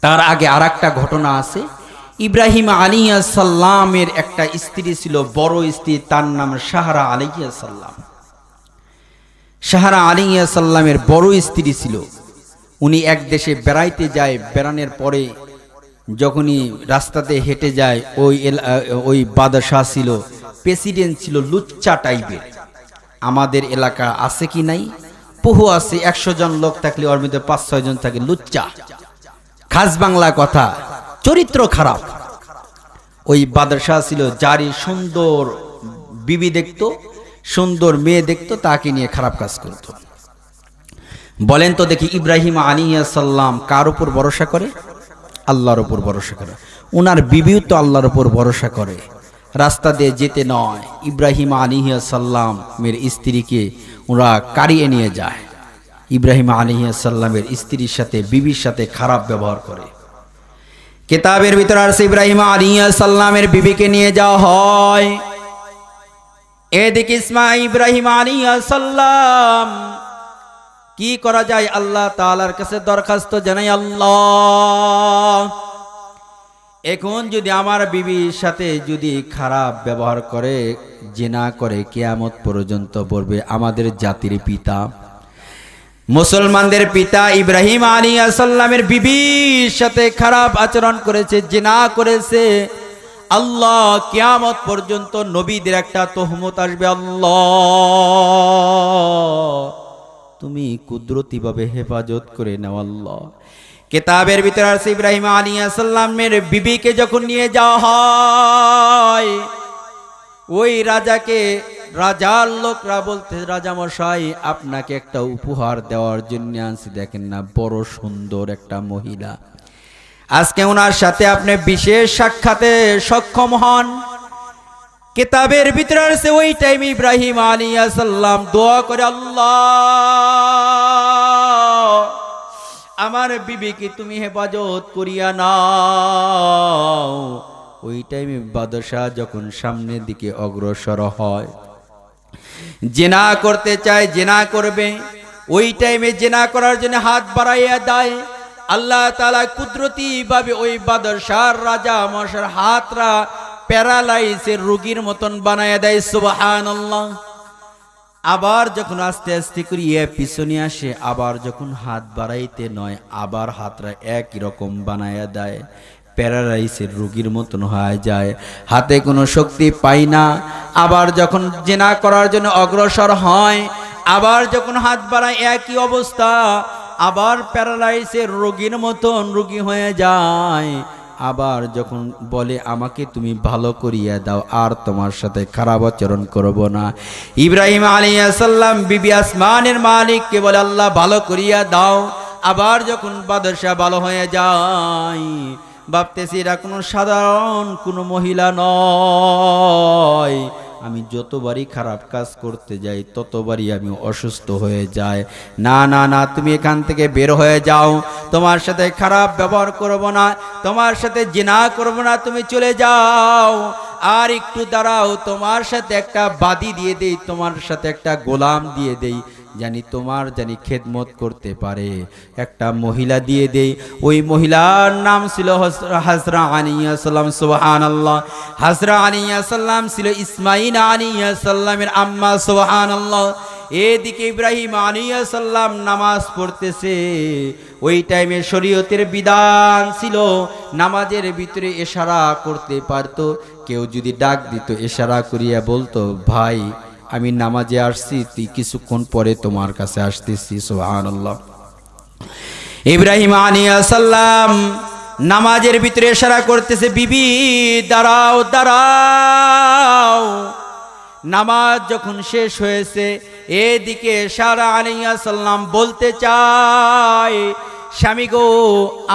তার আগে আরেকটা ঘটনা আছে। ইব্রাহিম আলাইহিস সালামের একটা স্ত্রী ছিল, বড় স্ত্রী, তার নাম সাহারা আলাইহিস সালাম। সাহারা আলাইহিস সালামের বড় স্ত্রী ছিল। উনি এক দেশে বেড়াইতে যায়, বেড়ানোর পরে যখনই রাস্তাতে হেঁটে যায়, ওই বাদশাহ ছিল, প্রেসিডেন্ট ছিল, লুচ্চা টাইপের। আমাদের এলাকা আছে কি নাই? বহু আছে। 100 জন লোক থাকলে ওর মধ্যে 5-6 জন থাকে লুচ্চা। খাস বাংলা কথা, চরিত্র খারাপ। ওই বাদশাহ ছিল, যারই সুন্দর বিবি দেখতো, সুন্দর মেয়ে দেখতো, তাকে নিয়ে খারাপ কাজ করত। বলেন তো দেখি, ইব্রাহিম আলাইহিস সালাম কার উপর ভরসা করে? আল্লাহর উপর ভরসা করে। ওনার বিবিও তো আল্লাহর উপর ভরসা করে। রাস্তা দিয়ে যেতে নয়, ইব্রাহিম আলাইহিস সালামের স্ত্রীকে ওরা কারিয়ে নিয়ে যায়। ইব্রাহিম আলাইহিস সালামের স্ত্রীর সাথে, বিবির সাথে খারাপ ব্যবহার করে। কিতাবের ভিতরে আছে ইব্রাহিম আলাইহিস সালামের বিবিকে নিয়ে যাওয়া হয়। এদিকে ইব্রাহিম আলাইহিস সালাম কি করা যায় আল্লাহ তাআলার কাছে দরখাস্ত জানাই। আল্লাহ, এখন যদি আমার বিবির সাথে যদি খারাপ ব্যবহার করে, জিনা করে, কিয়ামত পর্যন্ত পড়বে। আমাদের জাতির পিতা, মুসলমানদের পিতা ইব্রাহিম আলাইহিস সালামের বিবির সাথে খারাপ আচরণ করেছে, জিনা করেছে। আল্লাহ, কিয়ামত পর্যন্ত নবীদের একটা তহমত আসবে। আল্লাহ, তুমি কুদরতি ভাবে হেফাজত করে নাও। আল্লাহ, কিতাবের ভিতরে আছে ইব্রাহিম আলাইহিস সালামের বিবিকে যখন নিয়ে যাওয়া হয়, ওই রাজাকে, রাজার লোকরা বলতে, রাজা মশাই আপনাকে একটা উপহার দেওয়ার জন্য আনছি, দেখেন না বড় সুন্দর একটা মহিলা, আজকে ওনার সাথে আপনি বিশেষ সাক্ষাতে সক্ষম হন। কিতাবের ভিতরে আছে ওই টাইম ইব্রাহিম আলাইহিস সালাম দোয়া করে, আল্লাহ আমার বিবিকে তুমি হেফাজত করিয়া নাও। ওই টাইমে বাদশাহ যখন সামনের দিকে অগ্রসর হয়, জিনা করতে চায়, জিনা করবে, ওই টাইমে জিনা করার জন্য হাত বাড়াইয়া দেয়। আল্লাহ তাআলা কুদরতি ভাবে ওই বাদশার রাজা মশার হাতরা প্যারালাইজের রোগীর মতন বানায়া দেয়। সুবহানাল্লাহ। আবার যখন আস্তে আস্তে করিয়া পিছনে আসে, আবার যখন হাত বাড়াইতে নয়, আবার হাতরা একই রকম বানায়া দেয়, প্যারালাইসের রোগীর মতন হয়ে যায়, হাতে কোনো শক্তি পায় না। আবার যখন জিনা করার জন্য অগ্রসর হয়, আবার যখন হাত বাড়ায় একই অবস্থা, আবার প্যারালাইসের রোগীর মতন রোগী হয়ে যায়। আবার যখন বলে আমাকে তুমি ভালো করিয়া দাও, আর তোমার সাথে খারাপ আচরণ করব না, ইব্রাহিম আলাইহিস সালাম বিবি আসমানের মালিককে বলে আল্লাহ ভালো করিয়া দাও। আবার যখন বাদশা ভালো হয়ে যায়, ভাবতেছি এরা কোনো সাধারণ কোনো মহিলা নয়, আমি যতবারই খারাপ কাজ করতে যাই ততবারই আমি অসুস্থ হয়ে যাই। না না না, তুমি এখান থেকে বের হয়ে যাও, তোমার সাথে খারাপ ব্যবহার করব না, তোমার সাথে জিনা করব না, তুমি চলে যাও। আর একটু দাঁড়াও, তোমার সাথে একটা বাদী দিয়ে দেই, তোমার সাথে একটা গোলাম দিয়ে দেই, জানি তোমার জানি খেদমত করতে পারে, একটা মহিলা দিয়ে দেই। ওই মহিলার নাম ছিল হাজরা আলাইহিস সালাম। সুবহানাল্লাহ। হাজরা আলাইহিস সালাম ছিল ইসমাঈল আলাইহিস সালামের আম্মা। সুবহানাল্লাহ। এদিকে ইব্রাহিম আলাইহিস সালাম নামাজ পড়তেছে, ওই টাইমে শরীয়তের বিধান ছিল নামাজের ভিতরে ইশারা করতে পারতো, কেউ যদি ডাক দিত ইশারা করিয়া বলতো ভাই আমি নামাজে আসছি, তুই কিছুক্ষণ পরে তোমার কাছে আসতেছি। সুবহানাল্লাহ। ইব্রাহিম আলাইহিস সালাম নামাজের ভিতরে ইশারা করতেছে, বিবি দাঁড়াও দাঁড়াও। নামাজ যখন শেষ হয়েছে, এদিকে সারা আলাইহিস সালাম বলতে চায় স্বামী গো,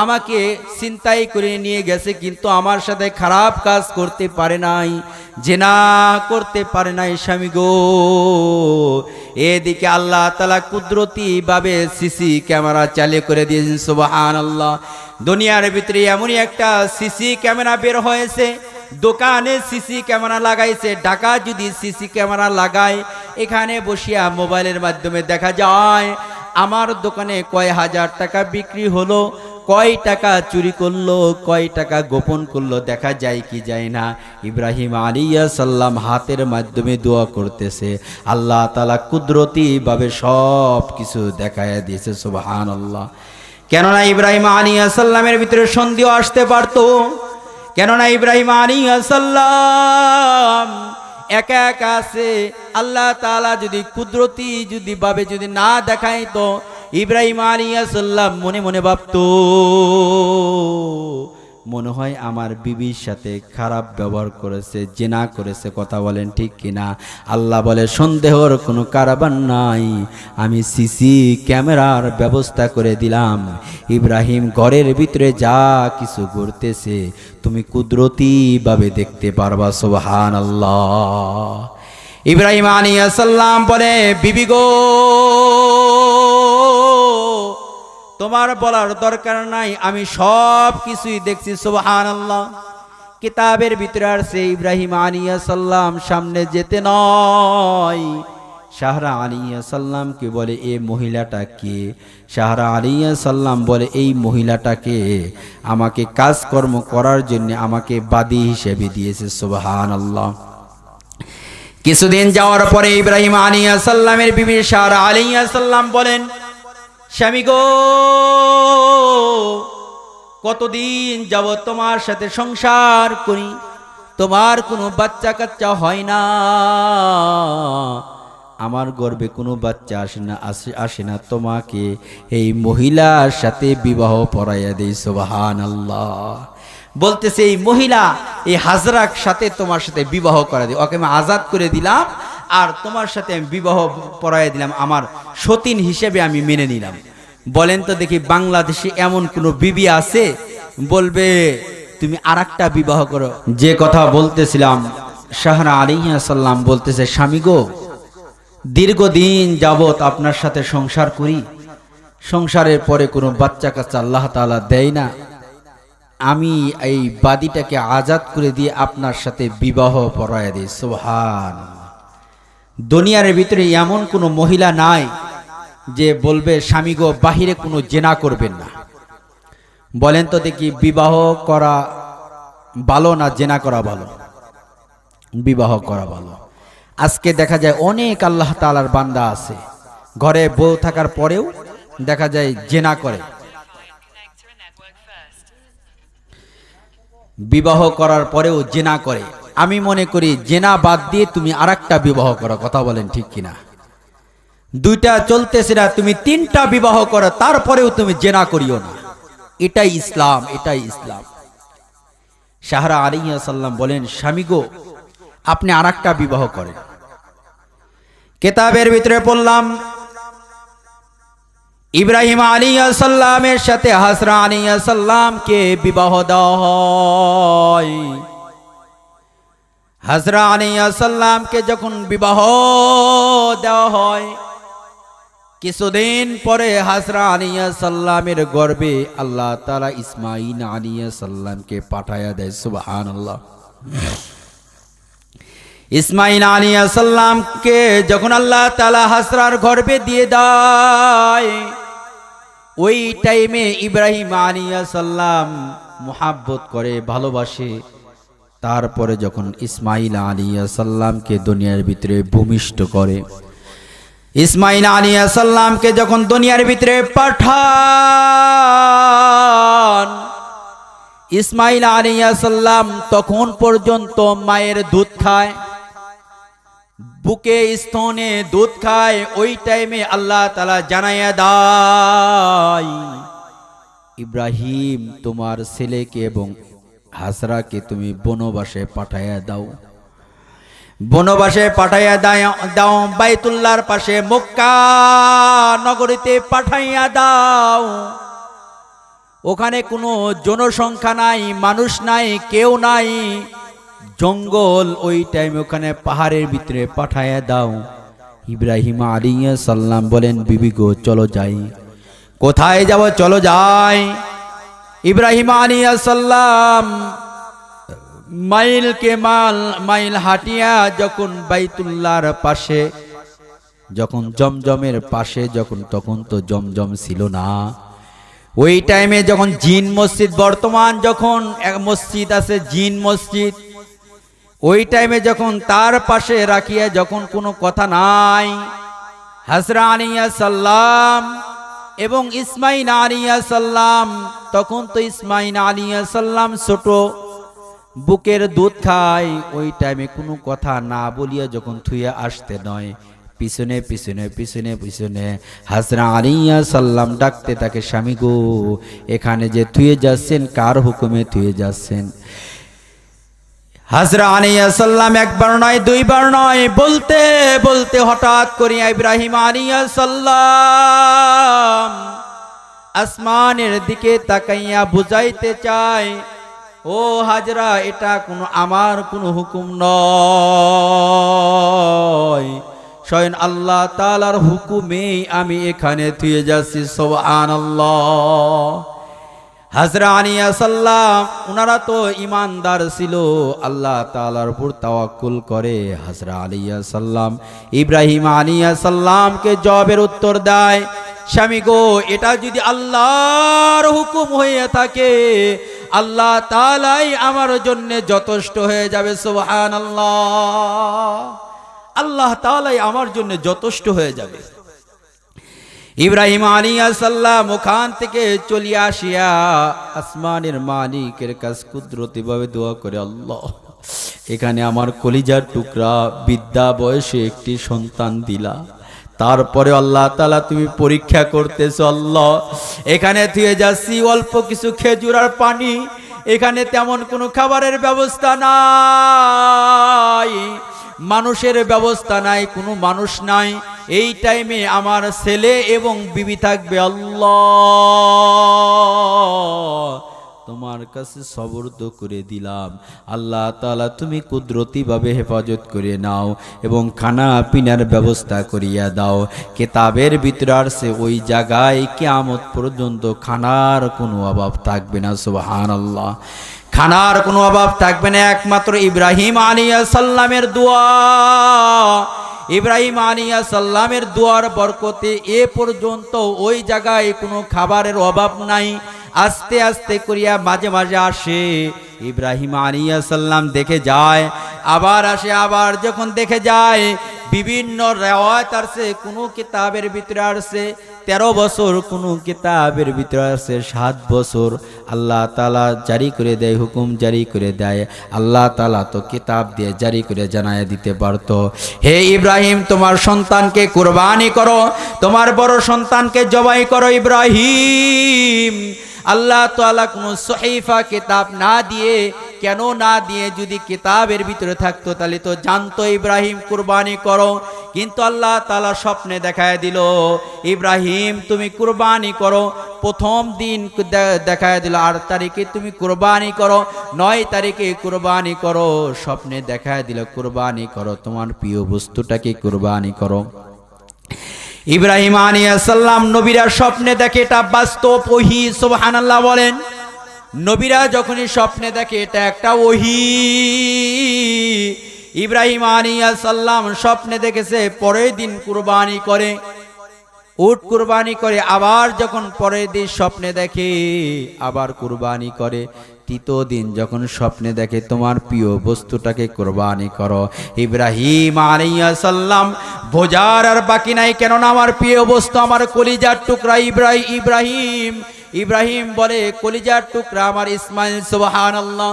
আমাকে ছিনতাই করে নিয়ে গেছে, কিন্তু আমার সাথে খারাপ কাজ করতে পারে নাই, জিনা করতে পারে নাই স্বামী গো। এদিকে আল্লাহ তাআলা কুদরতি ভাবে সিসি ক্যামেরা চালু করে দিয়েছেন। সুবহানাল্লাহ। দুনিয়ার ভিতরে এমনই একটা সিসি ক্যামেরা বের হয়েছে, দোকানে সিসি ক্যামেরা লাগাইছে, ঢাকা যদি সিসি ক্যামেরা লাগায়, এখানে বসিয়া মোবাইলের মাধ্যমে দেখা যায় আমার দোকানে কয় হাজার টাকা বিক্রি হলো, কয় টাকা চুরি করলো, কয় টাকা গোপন করলো, দেখা যায় কি যায় না। ইব্রাহিম আলাইহিস সালাম হাতের মাধ্যমে দোয়া করতেছে, আল্লাহ তাআলা কুদরতি ভাবে সব কিছু দেখায়া দিয়েছে। সুবহানাল্লাহ। কেননা ইব্রাহিম আলাইহিস সালামের ভিতরে সন্দেহ আসতে পারতো, কেননা ইব্রাহিম আলাইহিস সালাম একা একা আছে, আল্লাহ তাআলা যদি কুদরতি যদি ভাবে যদি না দেখায়, তো ইব্রাহিম আলাইহিস সালাম মনে মনে ভাবতো মনে হয় আমার বিবির সাথে খারাপ ব্যবহার করেছে, জিনা করেছে। কথা বলেন ঠিক কিনা? আল্লাহ বলে সন্দেহর কোনো কারণ নাই, আমি সিসি ক্যামেরার ব্যবস্থা করে দিলাম। ইব্রাহিম ঘরের ভিতরে যা কিছু ঘটতেছে তুমি কুদরতি ভাবে দেখতে পারবা। সুবহানাল্লাহ। ইব্রাহিম আলাইহিস সালাম বলে বিবি গো, তোমার বলার দরকার নাই, আমি সব কিছুই দেখছি। সুবহানাল্লাহ। কিতাবের ভিতরে আসছে ইব্রাহিম আলাইহিস সালাম সামনে যেতে নয়, শাহরা আলাইহিস সালামকে বলে এ মহিলাটা কে? শাহরা আলাইহিস সালাম বলে এই মহিলাটাকে আমাকে কাজকর্ম করার জন্য আমাকে বাদী হিসেবে দিয়েছে। সুবহানাল্লাহ। কিছুদিন যাওয়ার পরে ইব্রাহিম আলাইহিস সালামের বিবি শাহরা আলাইহিস সালাম বলেন, স্বামী গো, কতদিন যাবত তোমার সাথে সংসার করি, তোমার কোনো বাচ্চা কাচ্চা হয় না, আমার গর্ভে কোনো বাচ্চা আসে না, তোমাকে এই মহিলার সাথে বিবাহ পড়াইয়া দেই। সুবহানাল্লাহ। বলতেছে এই মহিলা এই হাজরার সাথে তোমার সাথে বিবাহ করা দিই, ওকে আমি আজাদ করে দিলাম আর তোমার সাথে আমি বিবাহ পড়াইয়া দিলাম, আমার সতীন হিসেবে আমি মেনে নিলাম। বলেন তো দেখি, বাংলাদেশে এমন কোনো বিবি আছে বলবে তুমি আরেকটা বিবাহ করো? যে কথা বলতেছিলাম, শাহরা আলাইহিস সালাম বলতেছে, স্বামী গো, দীর্ঘদিন যাবত আপনার সাথে সংসার করি, সংসারের পরে কোনো বাচ্চা কাচ্চা আল্লাহ তাআলা দেয় না, আমি এই বাদীটাকে আজাদ করে দিয়ে আপনার সাথে বিবাহ পড়াইয়া দিই। সুবহানাল্লাহ। দুনিয়ার ভিতরে এমন কোনো মহিলা নাই যে বলবে স্বামী গো বাহিরে কোনো জেনা করবেন না। বলেন তো দেখি, বিবাহ করা ভালো না জেনা করা ভালো? বিবাহ করা ভালো। আজকে দেখা যায় অনেক আল্লাহ তাআলার বান্দা আছে, ঘরে বউ থাকার পরেও দেখা যায় জেনা করে। বিবাহ করার পরেও জেনা করে। আমি মনে করি জেনা বাদ দিয়ে তুমি আরেকটা বিবাহ করো। কথা বলেন ঠিক কিনা? দুইটা চলতেছে না, তুমি তিনটা বিবাহ করো, তারপরেও তুমি জেনা করিও না। এটাই ইসলাম, এটাই ইসলাম। শাহরা আলাইহিস সালাম বলেন, স্বামী গো, আপনি আরেকটা বিবাহ করেন। কিতাবের ভিতরে পড়লাম, ইব্রাহিম আলাইহিস সালামের সাথে হাজরা আলাইহিস সালামকে বিবাহ দেওয়া হয়। হাজরা আলাইহিস সালামকে যখন বিবাহ দেওয়া হয়, কিছুদিন পরে হাজরা আলাইহিস সালামের গর্ভে আল্লাহ তাআলা ইসমাঈল আলাইহিস সালামকে পাঠায়া দেয়। সুবহানাল্লাহ। ইসমাঈল আলাইহিস সালামকে যখন আল্লাহ তাআলা হাজরার গর্ভে দিয়ে দেয়, ওই টাইমে ইব্রাহিম আলাইহিস সালাম মুহাব্বত করে, ভালোবাসে। তারপরে যখন ইসমাঈল আলাইহিস সালামকে দুনিয়ার ভিতরে ভূমিষ্ঠ করে, ইসমাঈল আলাইহিস সালামকে যখন দুনিয়ার ভিতরে পাঠান, ইসমাঈল আলাইহিস সালাম তখন পর্যন্ত মায়ের দুধ খায়, বুকে স্তনে দুধ খায়। ওই টাইমে আল্লাহ তাআলা জানাইয়া দেয়, ইব্রাহিম তোমার ছেলেকে এবং হাজরাকে তুমি বনবাসে পাঠাইয়া দাও। বনবাসে পাঠাইয়া দাও, বাইতুল্লাহর পাশে মক্কা নগরীতে পাঠাইয়া দাও। ওখানে কোনো জনসংখ্যা নাই, মানুষ নাই, কেউ নাই, জঙ্গল। ওই টাইমে ওখানে পাহাড়ের ভিতরে পাঠাইয়া দাও। ইব্রাহিম আলাইহিস সালাম বলেন, বিবি গো চলো যাই। কোথায় যাব? চলো যাই। ইব্রাহিম আলাইহিস সালাম মাইল হাঁটিয়া যখন বাইতুল্লাহর পাশে, যখন জমজমের পাশে, তখন তো জমজম ছিল না। ওই টাইমে যখন জিন মসজিদ, বর্তমান যখন এক মসজিদ আছে জিন মসজিদ, ওই টাইমে যখন তার পাশে রাখিয়া যখন কোনো কথা নাই, হাজরা আলাইহিস সালাম এবং ইসমাঈল আলাইহিস সালাম, তখন তো ইসমাঈল আলাইহিস সালাম ছোট, বুকের দুধ খায়। ওই টাইমে কোনো কথা না বলিয়া যখন থুইয়া আসতে নয়, পিছনে পিছনে পিছনে পিছনে হাজরা আলাইহিস সালাম ডাকতে তাকে, স্বামী গো, এখানে যে থুয়ে যাচ্ছেন কার হুকুমে থুয়ে যাচ্ছেন? হাজরা আলাইহিস সালাম একবার নয় দুইবার নয়, বলতে বলতে হঠাৎ করিয়া ইব্রাহিম আলাইহিস সালাম আসমানের দিকে তাকাইয়া বুঝাইতে চায়, ও হাজরা, এটা কোনো আমার কোনো হুকুম নয়, স্বয়ং আল্লাহ তাআলার হুকুমেই আমি এখানে থুয়ে যাচ্ছি। সুবহানাল্লাহ। হযরত আলিয়া সাল্লাম ওনারা তো ইমানদার ছিল, আল্লাহ তাআলার উপর তাওয়াক্কুল করে। হযরত আলিয়া সাল্লাম ইব্রাহিম আলিয়া সাল্লামকে জবাবের উত্তর দেয়, স্বামী গো, এটা যদি আল্লাহর হুকুম হয়ে থাকে আল্লাহ তাআলাই আমার জন্য যথেষ্ট হয়ে যাবে। সুবহানাল্লাহ, আল্লাহ তাআলাই আমার জন্য যথেষ্ট হয়ে যাবে। ইব্রাহিম আলাইহিস সালাম ওখান থেকে চলে আসিয়া আসমানের মালিকের কাছে কুদরতিভাবে দোয়া করে, আল্লাহ এখানে আমার কলিজার টুকরা বিদ্যা বয়সে একটি সন্তান দিলা, তারপরে আল্লাহ তাআলা তুমি পরীক্ষা করতেছো। আল্লাহ এখানে থুয়ে যাচ্ছি অল্প কিছু খেজুর আর পানি, এখানে তেমন কোনো খাবারের ব্যবস্থা নাই, মানুষের ব্যবস্থা নাই, কোনো মানুষ নাই। এই টাইমে আমার ছেলে এবং বিবি থাকবে। আল্লাহ তোমার কাছে সবর্দ করে দিলাম, আল্লাহ তাআলা তুমি কুদরতিভাবে হেফাজত করে নাও এবং খানা পিনার ব্যবস্থা করিয়া দাও। কিতাবের ভিতরে আসছে ওই জায়গায় কিয়ামত পর্যন্ত খানার কোনো অভাব থাকবে না। সুবহানাল্লাহ, খানার কোনো অভাব থাকবে না, একমাত্র ইব্রাহিম আলাইহিস সালামের দোয়া। ইব্রাহিম আলাইহিস সালামের দোয়ার বরকতে এ পর্যন্ত ওই জায়গায় কোনো খাবারের অভাব নাই। আস্তে আস্তে করিয়া মাঝে মাঝে আসে, ইব্রাহিম আলাইহিস সালাম দেখে যায়, আবার আসে, আবার যখন দেখে যায় বিভিন্ন রিওয়ায়াত আছে, কোনো কিতাবের ভিতরে আছে 13 বছর, কোনো কিতাবের ভিতরে আছে 7 বছর। আল্লাহ তাআলা জারি করে দেয়, হুকুম জারি করে দেয়। আল্লাহ তাআলা তো কিতাব দিয়ে জারি করে জানায় দিতে পারতো, হে ইব্রাহিম তোমার সন্তানকে কুরবানি করো, তোমার বড় সন্তানকে জবাই করো। ইব্রাহিম আল্লাহ তাআলা কোনো সহিফা কিতাব না দিয়ে, কেন না দিয়ে, যদি কিতাবের ভিতরে থাকতো তাহলে তো জানতো ইব্রাহিম কুরবানি করো। কিন্তু আল্লাহ তাআলা স্বপ্নে দেখায় দিল, ইব্রাহিম তুমি কুরবানি করো। প্রথম দিন দেখায় দিল 8 তারিখে তুমি কুরবানি করো, 9 তারিখে কুরবানি করো। স্বপ্নে দেখায় দিল কুরবানি করো, তোমার প্রিয় বস্তুটাকে কুরবানি করো। ইব্রাহিম আলাইহিস সালাম নবীরা স্বপ্নে দেখে, এটা বাস্তব ওহী। সুবহানাল্লাহ বলেন, নবীরা যখনই স্বপ্নে দেখে এটা একটা ওহী। ইব্রাহিম আলাইহিস সালাম স্বপ্নে দেখেছে পরের দিন কুরবানি করে, উট কুরবানি করে, আবার যখন পরের দিন স্বপ্নে দেখে আবার কুরবানি করে। তৃতীয় দিন যখন স্বপ্নে দেখে তোমার প্রিয় বস্তুটাকে কুরবানি করো। ইব্রাহিম আলাইহিস সালাম বোঝার আর বাকি নাই, কেননা আমার প্রিয় বস্তু আমার কলিজার টুকরা ইব্রাহিম বলে, কলিজার টুকরা আমার ইসমাইল। সুবহানাল্লাহ,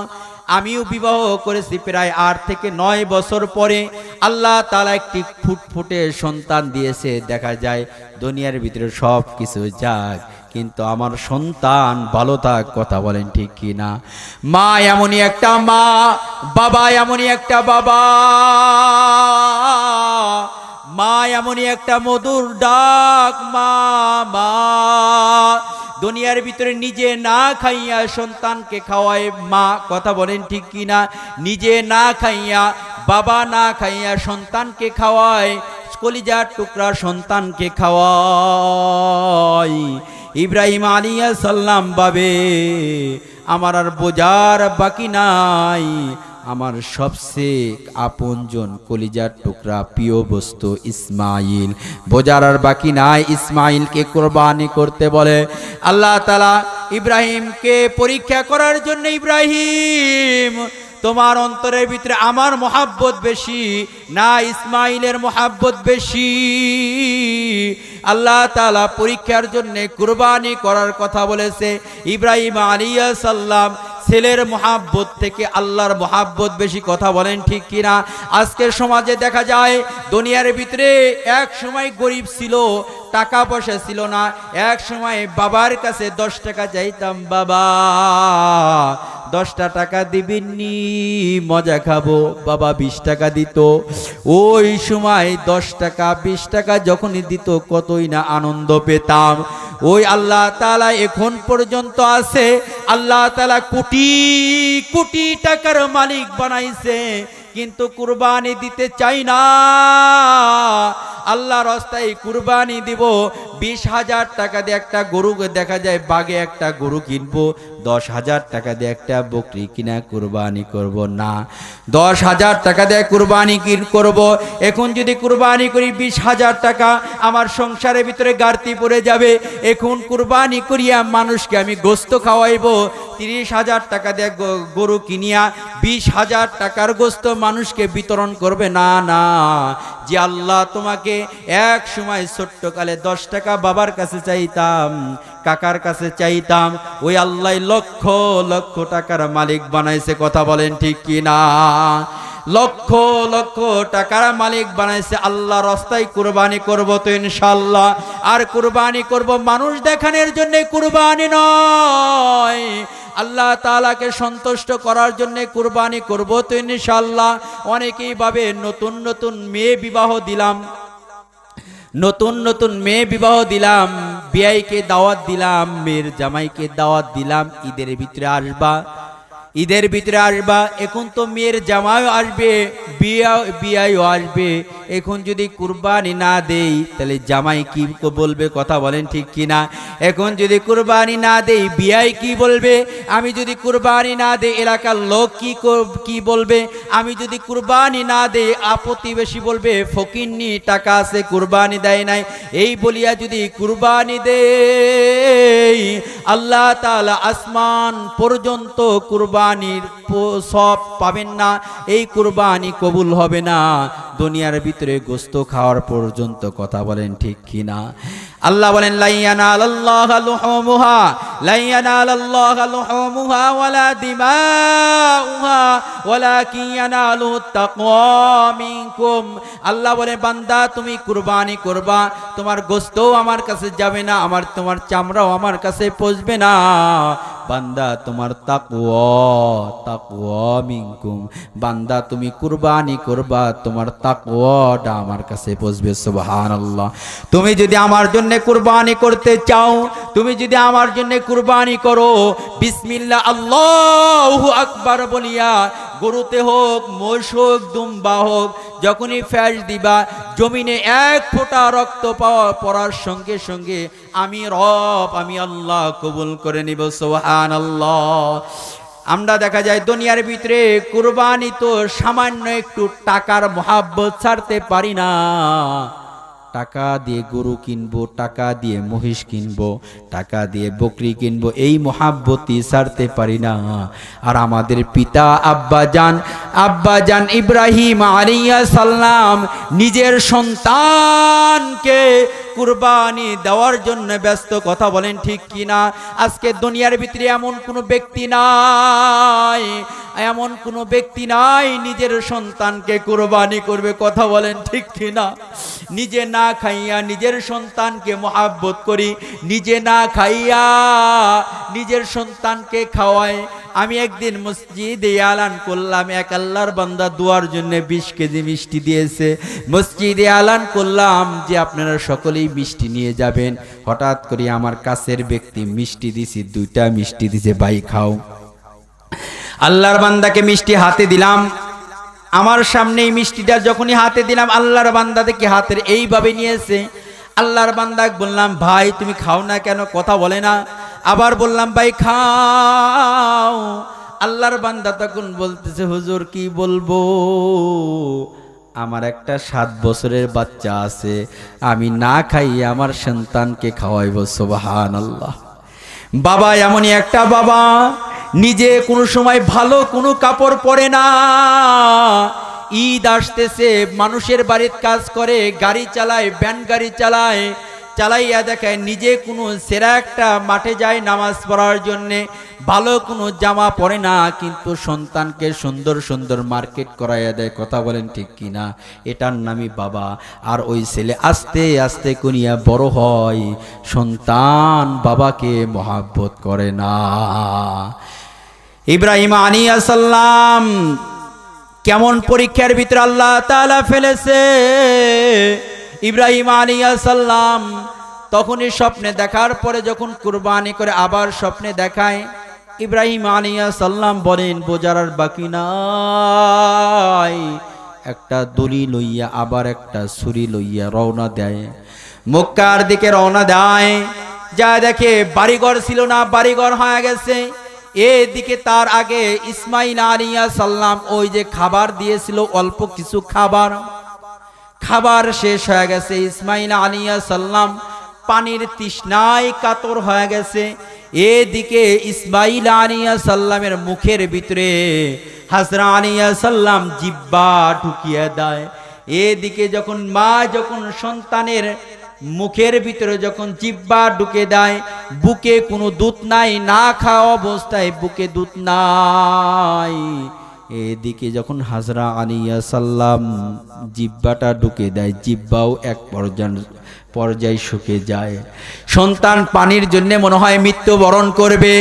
আমিও বিবাহ করেছি প্রায় 8 থেকে 9 বছর পরে আল্লাহ তাআলা একটি ফুটফুটে সন্তান দিয়েছে। দেখা যায় দুনিয়ার ভিতরে সব কিছু যাক, কিন্তু আমার সন্তান ভালো থাক। কথা বলেন ঠিক কি না? মা এমনই একটা মা, বাবা এমনই একটা বাবা, মা এমনই একটা মধুর ডাক, মা মা। দুনিয়ার ভিতরে নিজে না খাইয়া সন্তানকে খাওয়ায় মা। কথা বলেন ঠিক কি না? নিজে না খাইয়া, বাবা না খাইয়া সন্তানকে খাওয়ায়, কলিজার টুকরা সন্তানকে খাওয়ায়। ইব্রাহিম আলাইহিস সালাম ভাবে আমার আর বোঝার বাকি নাই, আমার সবচেয়ে আপনজন কলিজার টুকরা প্রিয় বস্তু ইসমাইল, বোঝার আর বাকি নাই। ইসমাইলকে কুরবানি করতে বলে আল্লাহ তাআলা ইব্রাহিমকে পরীক্ষা করার জন্য, ইব্রাহিম তোমার অন্তরের ভিতরে আমার মহাব্বত বেশি না ইসমাইলের মহাব্বত বেশি? আল্লাহ তাআলা পরীক্ষার জন্য কুরবানি করার কথা বলেছে। ইব্রাহিম আলাইহিস সালাম ছেলের মহাব্বত থেকে আল্লাহর মহাব্বত বেশি। কথা বলেন ঠিক কিনা? আজকের সমাজে দেখা যায় দুনিয়ার ভিতরে এক সময় গরিব ছিল, টাকা পয়সা ছিল না, এক সময় বাবার কাছে 10 টাকা চাইতাম, বাবা 10টা টাকা দিবেননি, মজা খাবো। বাবা 20 টাকা দিত। ওই সময় 10 টাকা 20 টাকা যখনই দিত কতই না আনন্দ পেতাম। ওই আল্লাহ তাআলা এখন পর্যন্ত আছে, আল্লাহ তাআলা কোটি কোটি টাকার মালিক বানাইছে, কিন্তু কুরবানি দিতে চাই না। আল্লাহর রাস্তায় কুরবানি দিব, 20,000 টাকা দিয়ে একটা গরু, দেখা যায় বাগে একটা গরু কিনবো, 10,000 টাকা দিয়ে একটা বকরি কিনা কুরবানি করব না, 10,000 টাকা দিয়ে কুরবানি করব। এখন যদি কুরবানি করি 20,000 টাকা আমার সংসারের ভিতরে ঘাটতি পড়ে যাবে। এখন কুরবানি করিয়া মানুষকে আমি গোস্ত খাওয়াইব, 30,000 টাকা দিয়ে গরু কিনিয়া 20,000 টাকার গোস্ত মানুষকে বিতরণ করবে না। না, যে আল্লাহ তোমাকে এক সময় ছোট্টকালে 10 টাকা বাবার কাছে চাইতাম, কাকার কাছে চাইতাম, ওই আল্লাহ লক্ষ লক্ষ টাকার মালিক বানাইছে। কথা বলেন ঠিক কি না? লক্ষ লক্ষ টাকার মালিক বানাইছে। আল্লাহ রাস্তায় কুরবানি করব তো ইনশাআল্লাহ। আর কুরবানি করব মানুষ দেখানোর জন্য কুরবানি নয়, আল্লাহ তাআলাকে সন্তুষ্ট করার জন্য কুরবানি করব তো ইনশাআল্লাহ। অনেকেই ভাবে নতুন নতুন মেয়ে বিবাহ দিলাম, নতুন নতুন মেয়ে বিবাহ দিলাম, বিয়াইকে দাওয়াত দিলাম, মেয়ের জামাইকে দাওয়াত দিলাম, ঈদের ভিতরে আসবা, ঈদের ভিতরে আসবা। এখন তো মেয়ের জামাইও আসবে, বিয়াইও আসবে। এখন যদি কুরবানি না দেই তাহলে জামাই কি বলবে? কথা বলেন ঠিক কিনা? এখন যদি কুরবানি না দেই বিয়াই কি বলবে? আমি যদি কুরবানি না দেই এলাকার লোক কি বলবে? আমি যদি কুরবানি না দেই প্রতিবেশী বলবে ফকিন্নি টাকা আছে কুরবানি দেয় নাই। এই বলিয়া যদি কুরবানি দেই আল্লাহ তাআলা আসমান পর্যন্ত কুরবানির সব পাবেন না, এই কুরবানি কবুল হবে না দুনিয়ার ভিতরে গোস্ত খাওয়ার পর্যন্ত। কথা বলেন ঠিক কিনা? আল্লাহ বলেন লা ইয়ানালাল্লাহু লুহুমুহা, লা ইয়ানালাল্লাহু লুহুমুহা ওয়ালা দিমাউহা ওয়ালাকিন ইয়ানালুহুত তাকওয়া মিনকুম। আল্লাহ বলে বান্দা তুমি কুরবানি করবা, তোমার গোস্তও আমার কাছে যাবে না, তোমার চামড়াও আমার কাছে পৌঁছবে না। বান্দা তোমার তাকওয়া মিনকুম, বান্দা তুমি কুরবানি করবা, তোমার তাকওয়াটা আমার কাছে পৌঁছবে। সুবহানাল্লাহ। তুমি যদি আমার জন্য কুরবানি করতে চাও, তুমি যদি আমার জন্য কুরবানি করো, বিসমিল্লাহ আল্লাহু আকবার বলিয়া, গরুতে হোক মোষ হোক দুম্বা হোক, যখনই ফ্যাস দিবা জমিনে এক ফোঁটা রক্ত পড়ার সঙ্গে সঙ্গে আমি রব, আমি আল্লাহ কবুল করে নিব। সুবহানাল্লাহ। আমরা দেখা যায় দুনিয়ার ভিতরে কুরবানি তো সামান্য একটু টাকার মহাব্বত ছাড়তে পারি না। টাকা দিয়ে গরু কিনবো, টাকা দিয়ে মহিষ কিনবো, টাকা দিয়ে বকরি কিনবো, এই মহাব্বতই ছাড়তে পারি না। আর আমাদের পিতা আব্বাজান ইব্রাহিম আলাইহিস সালাম নিজের সন্তানকে কুরবানি দেওয়ার জন্য ব্যস্ত। কথা বলেন ঠিক কিনা? আজকে দুনিয়ার ভিতরে এমন কোনো ব্যক্তি নাই, এমন কোনো ব্যক্তি নাই নিজের সন্তানকে কুরবানি করবে। কথা বলেন ঠিক কিনা? নিজে না খাইয়া নিজের সন্তানকে মহাব্বত করি, নিজে না খাইয়া নিজের সন্তানকে খাওয়াই। আমি একদিন মসজিদে এলান করলাম, এক আল্লাহর বান্দা দুয়ার জন্য 20 কেজি মিষ্টি দিয়েছে। মসজিদে এলান করলাম যে আপনারা সকলেই মিষ্টি নিয়ে যাবেন। হঠাৎ করে আমার কাছের ব্যক্তি মিষ্টি দিছি, 2টা মিষ্টি দিছে, ভাই খাও। আল্লাহর বান্দাকে মিষ্টি হাতে দিলাম, আমার সামনেই মিষ্টিটা যখনই হাতে দিলাম আল্লাহর বান্দা দেখি হাতের এইভাবে নিয়েছে। আল্লাহর বান্দাকে বললাম ভাই তুমি খাও না কেন? কথা বলে না। আবার বললাম ভাই খাও। আল্লাহর বান্দা তখন বলতেছে হুজুর কি বলবো, আমার একটা 7 বছরের বাচ্চা আছে, আমি না খাই আমার সন্তানকে খাওয়াইব। সুবহানাল্লাহ। বাবা এমনই একটা বাবা, নিজে কোনো সময় ভালো কোনো কাপড় পরে না, ঈদ আসতেছে মানুষের বাড়িতে কাজ করে, গাড়ি চালায়, ভ্যান গাড়ি চালাইয়া দেখায় নিজে কোনো সেরা একটা মাঠে যায় নামাজ পড়ার জন্যে, ভালো কোনো জামা পরে না, কিন্তু সন্তানকে সুন্দর সুন্দর মার্কেট করাইয়া দেয়। কথা বলেন ঠিক কিনা? এটার নামই বাবা। আর ওই ছেলে আস্তে আস্তে করিয়া বড় হয়, সন্তান বাবাকে মহাব্বত করে না। ইব্রাহিম আলাইহিস সালাম কেমন পরীক্ষার ভিতরে আল্লাহ তাআলা ফেলেছে। ইব্রাহিম আলাইহিস সালাম তখনই স্বপ্নে দেখার পরে যখন কুরবানি করে আবার স্বপ্নে দেখায়, ইব্রাহিম আলাইহিস সালাম বলেন বোঝার আর বাকি নাই, একটা দড়ি লইয়া আবার একটা ছুরি লইয়া রওনা দেয়। মক্কার দিকে রওনা দেয়। যা দেখে বাড়িঘর ছিল না, বাড়িঘর হয়ে গেছে। এদিকে তার আগে ইসমাইল আলাইহিস সালাম ওই যে খাবার দিয়েছিল, অল্প কিছু খাবার শেষ হয়ে গেছে। ইসমাইল আলাইহিস সালাম পানির তৃষ্ণায় কাতর হয়ে গেছে। এদিকে ইসমাইল আলাইহিস সালামের মুখের ভিতরে হাজরা আলাইহিস সালাম জিহ্বা ঢুকিয়ে দেয়। এদিকে যখন মা যখন সন্তানের মুখের ভিতরে যখন জিহ্বা ঢুকে দেয়, বুকে কোনো দুধ নাই, না খাওয়া অবস্থায় বুকে দুধ নাই। এদিকে যখন হাজরা আলাইহিস সালাম জিহ্বাটা ঢুকে দেয়, জিহ্বাও এক পর্যায়ে শুকে যায়। সন্তান পানির জন্য মনে হয় মৃত্যুবরণ করবে।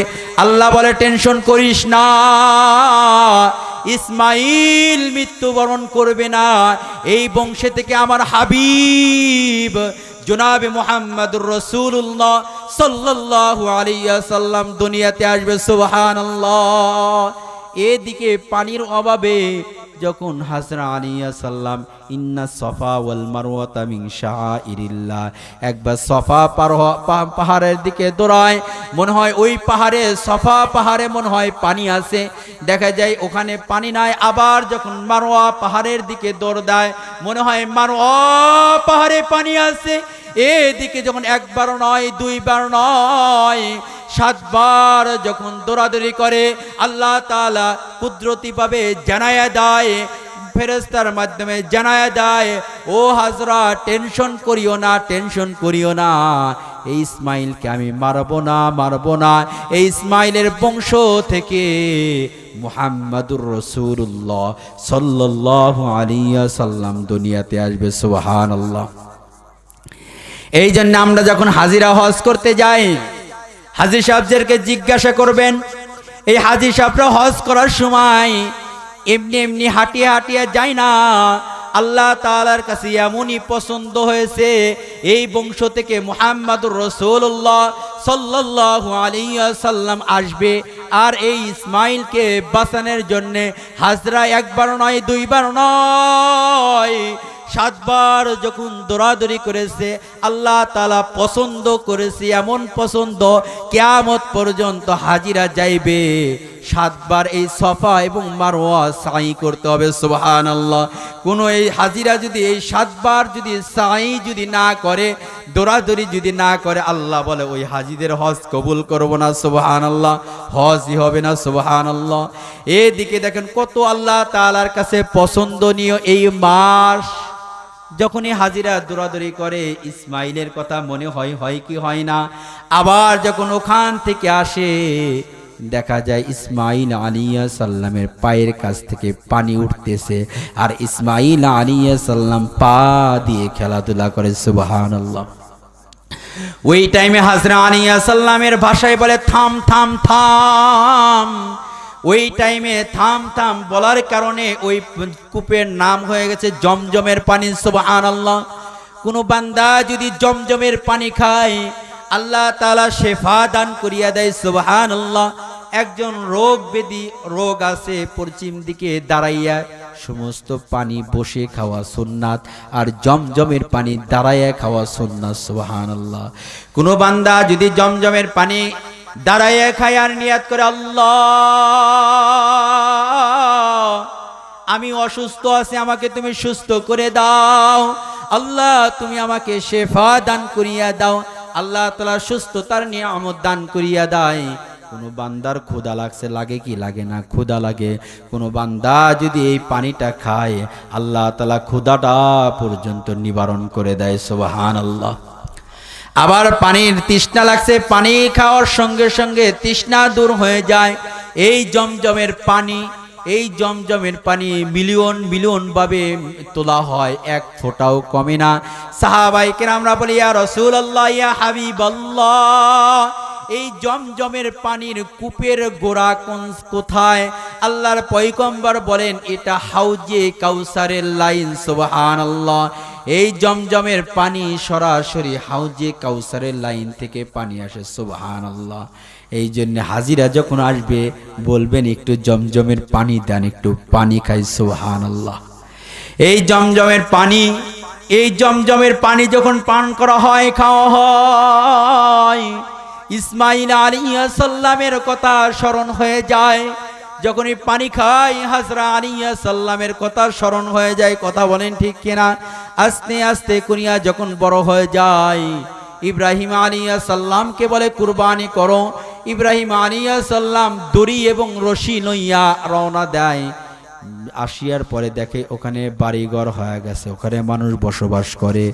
আল্লাহ বলে টেনশন করিস না, ইসমাইল মৃত্যুবরণ করবে না। এই বংশে থেকে আমার হাবিব জনাবে মুহাম্মদুর রাসূলুল্লাহ সাল্লাল্লাহু আলাইহি ওয়াসাল্লাম দুনিয়াতে আসবে। সুবহানাল্লাহ। এদিকে পানির অভাবে যখন হাজরা আলাইহিস সালাম ইন্না সফা ওয়াল মারওয়াতা মিন শাআইরিল্লাহ, একবার সফা পাহাড়ের দিকে দৌড়ায়, মনে হয় ওই পাহাড়ে সফা পাহাড়ে মনে হয় পানি আছে, দেখা যায় ওখানে পানি নাই। আবার যখন মারওয়া পাহাড়ের দিকে দৌড় দেয়, মনে হয় মারওয়া পাহাড়ে পানি আছে। এদিকে যখন একবার নয়, দুইবার নয়, 7 বার যখন দৌড়াদৌড়ি করে, আল্লাহ তাআলা কুদরতি ভাবে জানায়া দেয়, ফেরেশতার মাধ্যমে জানায়া দেয়, ও হাজরা টেনশন করিও না, টেনশন করিও না, এই ইসমাইলকে আমি মারবো না। এই ইসমাইলের বংশ থেকে মুহাম্মাদুর রাসূলুল্লাহ সাল্লাল্লাহু আলাইহি ওয়াসাল্লাম দুনিয়াতে আসবে। সুবহানাল্লাহ। এই জন্য আমরা যখন হাজিরা হজ করতে যাই, হাজী সাহেবদেরকে জিজ্ঞাসা করবেন, এই হাজী সাহেবরা হজ করার সময় এমনি এমনি হাঁটিয়ে যায় না। আল্লাহ তাআলার কাছে এমনই পছন্দ হয়েছে, এই বংশ থেকে মুহাম্মাদুর রাসূলুল্লাহ সাল্লাল্লাহু আলাইহি ওয়াসাল্লাম আসবে। আর এই ইসমাইলকে বাঁচানোর জন্য হাজরা একবার নয়, দুইবার নয়, 7 বার যখন দৌড়াদৌড়ি করেছে, আল্লাহ তাআলা পছন্দ করেছে, এমন পছন্দ কিয়ামত পর্যন্ত হাজিরা যাইবে 7 বার এই সফা এবং মারওয়া সাই করতে হবে। সুবহানাল্লাহ। কোন এই হাজিরা যদি এই 7 বার যদি সাই যদি না করে, দৌড়াদৌড়ি যদি না করে, আল্লাহ বলে ওই হাজিদের হজ কবুল করব না। সুবহানাল্লাহ। হজই হবে না। সুবহানাল্লাহ। এদিকে দেখেন কত আল্লাহ তাআলার কাছে পছন্দনীয় এই মাস। যখনই হাজিরা দৌড়াদৌড়ি করে, ইসমাইলের কথা মনে হয় কি হয় না। আবার যখন ওখান থেকে আসে, দেখা যায় ইসমাইল আলাইহিস সালামের পায়ের কাছ থেকে পানি উঠতেছে, আর ইসমাইল আলাইহিস সালাম পা দিয়ে খেলাধুলা করে। সুবহানাল্লাহ। ওই টাইমে হাজরা আলাইহিস সালামের ভাষায় বলে থাম থাম থাম। ওই টাইমে থাম থাম বলার কারণে ওই কূপের নাম হয়ে গেছে জমজমের পানি। সুবহানাল্লাহ। কোনো বান্দা যদি জমজমের পানি খায়, আল্লাহ তাআলা শেফা দান করিয়া দেয়। সুবহানাল্লাহ। একজন রোগ আছে, পশ্চিম দিকে দাঁড়াইয়া সমস্ত পানি বসে খাওয়া সুন্নাত, আর জমজমের পানি দাঁড়াইয়া খাওয়া সুন্নাত। সুবহানাল্লাহ। কোনো বান্দা যদি জমজমের পানি দাঁড়াইয়া খায় আর নিয়াত করে, আল্লাহ আমি অসুস্থ আছি, আমাকে তুমি সুস্থ করে দাও, আল্লাহ তুমি আমাকে শেফা দান করিয়া দাও, আল্লাহ তাআলা সুস্থতার নিয়ামত দান করিয়া দেয়। কোনো বান্দার ক্ষুধা লাগছে, লাগে কি লাগে না? ক্ষুধা লাগে। কোনো বান্দা যদি এই পানিটা খায়, আল্লাহ তাআলা ক্ষুধাটা পর্যন্ত নিবারণ করে দেয়। সুবহানাল্লাহ। আবার পানির তৃষ্ণা লাগছে, পানি খাওয়ার সঙ্গে সঙ্গে তৃষ্ণা দূর হয়ে যায়। এই জমজমের পানি মিলিয়ন মিলিয়ন ভাবে তোলা হয়, এক ফোঁটাও কমে না। সাহাবায়ে কেরামরা বলে, ইয়া রাসূলুল্লাহ, ইয়া হাবিবাল্লাহ, এই জমজমের পানির কূপের গোড়া কোথায়? আল্লাহর পয়গম্বর বলেন, এটা হাউজে কাউসারের লাইন। সুবহানাল্লাহ। এই জমজমের পানি সরাসরি হাউজে কাউসারের লাইন থেকে পানি আসে। সুবহানাল্লাহ। এই জন্য হাজিরা যখন আসবে বলবেন, একটু জমজমের পানি দেন, একটু পানি খাই। সুবহানাল্লাহ। এই জমজমের পানি এই জমজমের পানি যখন পান করা হয়, খাওয়া হয়, ইসমাইল আলাইহিস সালামের কথা স্মরণ হয়ে যায়। যখন এই পানি খাই হাজরা আলাইহিস সালামের কথা স্মরণ হয়ে যায়। কথা বলেন ঠিক কিনা? আস্তে আস্তে করিয়া যখন বড় হয়ে যায়, ইব্রাহিম আলাইহিস সালামকে বলে কুরবানি করো। ইব্রাহিম আলাইহিস সালাম দড়ি এবং রশি লইয়া রওনা দেয়। আসিয়ার পরে দেখে ওখানে বাড়িঘর হয়ে গেছে, ওখানে মানুষ বসবাস করে।